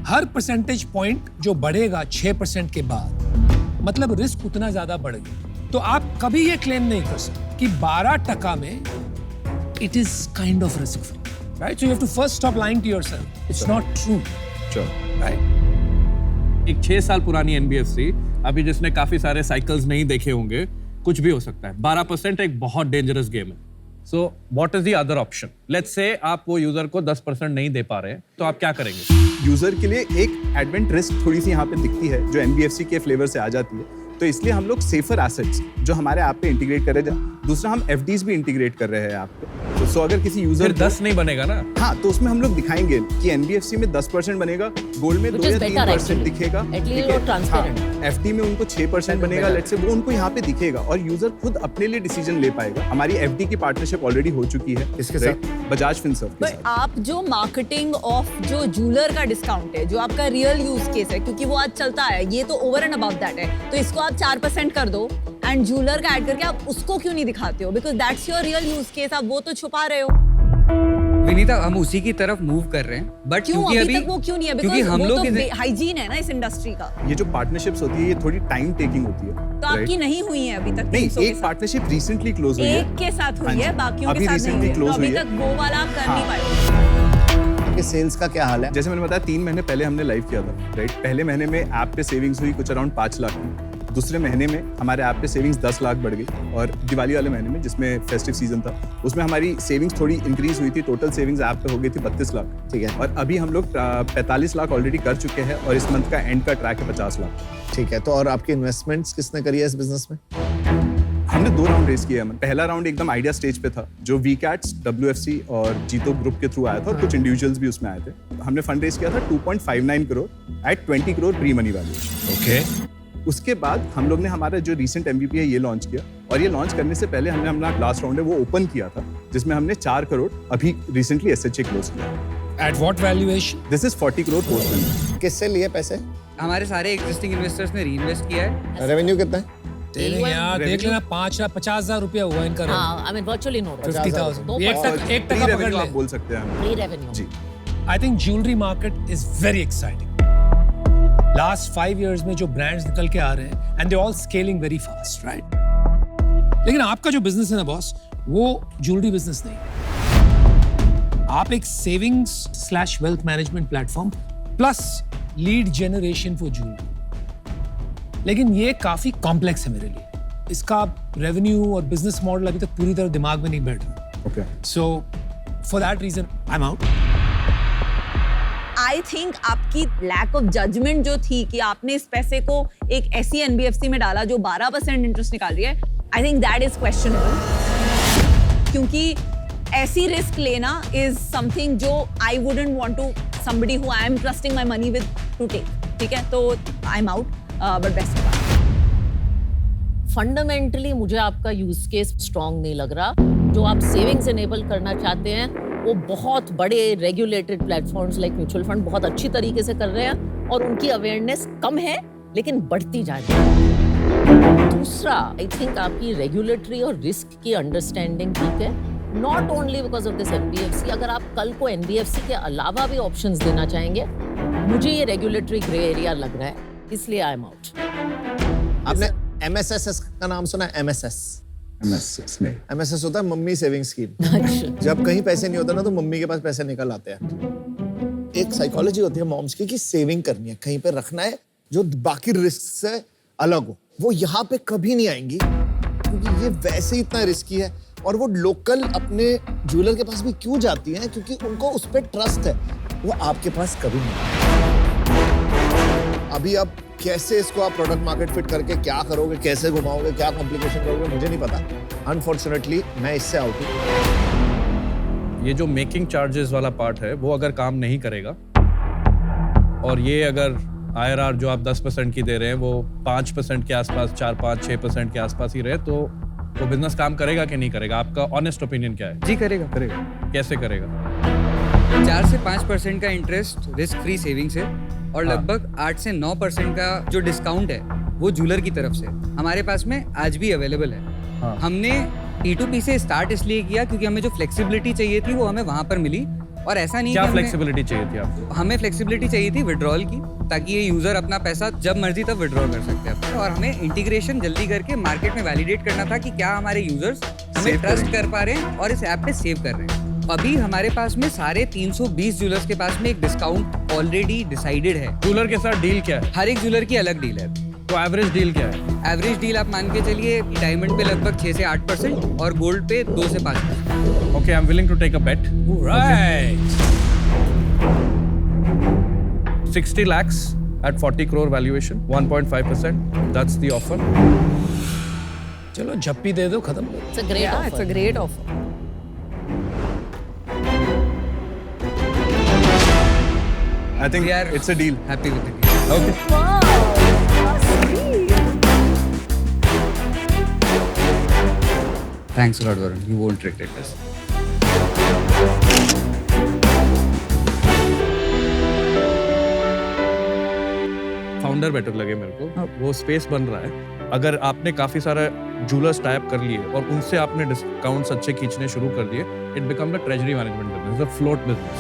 हर percentage point जो बढ़ेगा 6% के बाद, मतलब रिस्क उतना ज्यादा बढ़ गया। तो आप कभी ये क्लेम नहीं कर सकते कि 12% में it is kind of risk free, right? So you have to first stop lying to yourself. It's not true, right? एक 6 साल पुरानी NBFC, अभी जिसने काफी सारे साइकिल्स नहीं देखे होंगे, कुछ भी हो सकता है। 12% एक बहुत डेंजरस गेम है। So what is the other option? Let's say आप वो यूजर को 10% नहीं दे पा रहे हैं, तो आप क्या करेंगे? यूजर के लिए एक एडवेंट रिस्क थोड़ी सी यहाँ पे दिखती है जो NBFC के फ्लेवर से आ जाती है, तो इसलिए हम लोग सेफर एसेट्स जो हमारे ऐप पे इंटीग्रेट कर रहे हैं। दूसरा, हम FDs भी इंटीग्रेट कर रहे हैं ऐप पे। तो सो अगर किसी यूजर 10 नहीं बनेगा ना? हाँ, तो उसमें हम लोग दिखाएंगे कि NBFC में 10% बनेगा, गोल्ड में 2 या 3% दिखेगा, FD में उनको 6% बनेगा, लेट्स से वो उनको यहाँ पे दिखेगा और यूजर खुद अपने लिए डिसीजन ले पाएगा। हमारी FD की पार्टनरशिप ऑलरेडी हो चुकी है इसके साथ, बजाज फिनसर्व के पर साथ। आप जो मार्केटिंग ऑफ जो ज्वेलर का डिस्काउंट है, जो आपका रियल यूज केस है, क्योंकि वो आज चलता है, ये तो ओवर एंड अबव दैट है, तो इसको आप 4% कर दो एंड ज्वेलर का ऐड करके आप उसको क्यों नहीं दिखाते हो? Because that's your real use case, आप वो तो छुपा रहे हो। विनीता, हम उसी की तरफ मूव कर रहे हैं, बट क्यों क्योंकि अभी तक वो क्यों नहीं है? क्योंकि बिकॉज हम वो लोग तो हाइजीन है ना इस इंडस्ट्री का। ये जो पार्टनरशिप्स होती है ये थोड़ी टाइम टेकिंग होती है, तो आपकी नहीं हुई है अभी तक? नहीं, 300 के एक साथ। पार्टनरशिप रिसेंटली क्लोज हुई है, एक के साथ हाँ हुई जी, है, बाकियों अभी के साथ नहीं recently हुई है। तो close अभी हुई है। तक वो वाला आप कर नहीं पाए। आपके सेल्स का क्या हाल है? जैसे मैंने बताया 3 महीने पहले हमने लाइव किया था, राइट? पहले महीने में ऐप पे सेविंग्स हुई कुछ अराउंड 5 लाख की। दूसरे महीने में हमारे ऐप पे सेविंग्स 10 लाख बढ़ गई, और दिवाली वाले महीने में जिसमें फेस्टिव सीजन था उसमें हमारी सेविंग्स थोड़ी इंक्रीज हुई थी। टोटल सेविंग्स ऐप पे हो गई थी 32 लाख। ठीक है। और अभी हम लोग 45 लाख ऑलरेडी कर चुके हैं और इस मंथ का एंड का ट्रैक है 50 लाख। ठीक है, तो और आपकी इन्वेस्टमेंट्स किसने करी है इस बिजनेस में? हमने 2 राउंड रेस किया है। पहला राउंड एकदम आइडिया स्टेज पे था, जो वीकैट्स, WFC और जीतो ग्रुप के थ्रू आया था और कुछ इंडिविजुअल्स भी उसमें आए थे। हमने फंड रेस किया था 2.59 crore at 20 crore pre money valuation. Okay. उसके बाद हम लोग ने हमारा जो रिसेंट MVP है ये लॉन्च किया, और ये लॉन्च करने से पहले हमने अपना लास्ट राउंड है वो ओपन किया था, जिसमें हमने 4 करोड़ अभी रिसेंटली SHA क्लोज किया। At what valuation? This is 40 crore post money. किससे लिए पैसे? हमारे सारे एग्जिस्टिंग इन्वेस्टर्स ने रीइन्वेस्ट किया है। रेवेन्यू कितना है? यार देख लेना, 5,50,000 रुपया हुआ इनका। हाँ, I mean virtually no. 50,000। एक टका पकड़ ले। आप बोल सकते हैं। Free revenue. Ji. I think jewelry market is very exciting. Last 5 years में जो brands निकल के आ रहे हैं, and they're all scaling very fast, right? लेकिन आपका जो business है ना बॉस, वो jewelry business नहीं। आप एक savings/wealth management platform plus lead generation for jewelry। लेकिन ये काफी कॉम्प्लेक्स है मेरे लिए। इसका रेवेन्यू और बिजनेस मॉडल अभी तक पूरी तरह दिमाग में नहीं बैठ रहा। Okay. So for that reason I am out. I think आपकी लैक ऑफ जजमेंट जो थी कि आपने इस पैसे को एक ऐसी NBFC में डाला जो 12% इंटरेस्ट निकाल रही है, I think that is questionable. क्योंकि ऐसी रिस्क लेना इज समथिंग जो I wouldn't want to somebody who I am trusting my money with to take. ठीक है, तो I am out. But best fundamentally मुझे आपका यूज केस स्ट्रांग नहीं लग रहा। जो आप सेविंग्स एनेबल करना चाहते हैं वो बहुत बड़े regulated platforms like mutual fund बहुत अच्छी तरीके से कर रहे हैं और उनकी अवेयरनेस कम है लेकिन बढ़ती जा रही है। दूसरा, आई थिंक आपकी रेगुलेटरी और रिस्क की अंडरस्टैंडिंग ठीक है, not only because of this NBFC। अगर आप कल को NBFC के अलावा भी ऑप्शंस देना चाहेंगे, मुझे ये रेगुलेटरी ग्रे एरिया लग रहा है, इसलिए आई एम आउट। आपने MSS का नाम सुना है? MSS होता है मम्मी सेविंग स्कीम। जब कहीं पैसे नहीं होते ना तो मम्मी के पास पैसे निकल आते हैं। एक साइकोलॉजी होती है मॉम्स की कि सेविंग करनी है, कहीं पे रखना है जो बाकी रिस्क से अलग हो। वो यहाँ पे कभी नहीं आएंगी क्योंकि ये वैसे ही इतना रिस्की है। और वो लोकल अपने ज्वेलर के पास भी क्यों जाती हैं? क्योंकि उनको उस पर ट्रस्ट है। वो आपके पास कभी नहीं। अभी आप कैसे इसको आप प्रोडक्ट मार्केट फिट करके क्या करोगे, कैसे घुमाओगे, क्या कॉम्प्लिकेशन करोगे, मुझे नहीं पता। अनफॉर्चुनेटली मैं इससे आउट हूँ। ये जो मेकिंग चार्जेस वाला पार्ट है वो अगर काम नहीं करेगा और ये अगर IRR जो आप 10% की दे रहे हैं वो 5% के आसपास, 4-5-6% के आसपास ही रहे, तो वो बिजनेस काम करेगा कि नहीं करेगा? आपका ऑनेस्ट ओपिनियन क्या है? जी करेगा। कैसे करेगा? 4 से 5% का इंटरेस्ट रिस्क फ्री सेविंग से और लगभग 8 से 9% का जो डिस्काउंट है वो जूलर की तरफ से हमारे पास में आज भी अवेलेबल है। हमने P2P से स्टार्ट इसलिए किया क्योंकि हमें जो फ्लेक्सिबिलिटी चाहिए थी वो हमें वहां पर मिली। और ऐसा नहीं क्या कि फ्लेक्सिबिलिटी चाहिए थी आपको? हमें फ्लेक्सिबिलिटी चाहिए थी विड्रॉल की, ताकि ये यूजर अपना पैसा जब मर्जी तब विड्रॉ कर सकते हैं। और हमें इंटीग्रेशन जल्दी करके मार्केट में वैलिडेट करना था कि क्या हमारे यूजर्स हमें ट्रस्ट कर पा रहे हैं और इस ऐप पे सेव कर रहे हैं। अभी हमारे पास में सारे 320 ज्वेलर्स के पास में एक डिस्काउंट ऑलरेडी डिसाइडेड है। ज्वेलर के साथ डील क्या है? हर एक ज्वेलर की अलग डील है। तो एवरेज डील क्या है? एवरेज डील आप मान के चलिए डायमंड पे लगभग 6 से 8% और गोल्ड पे 2 से 5%। Okay, I am willing to take a bet. Right. 60 lakhs at 40 crore valuation, 1.5%. That's the offer. चलो झप्पी दे दो, खत्म। It's a great offer. It's a great offer. I think it's a deal. Happy with the deal. Okay. Wow, sweet. Thanks a lot, Varun. You won't regret this. Founder better लगे मेरे को। वो space बन रहा है। अगर आपने काफी सारा जूलर्स टाइप कर लिए और उनसे आपने डिस्काउंट्स अच्छे खींचने शुरू कर दिए, it become the treasury management business, the float business.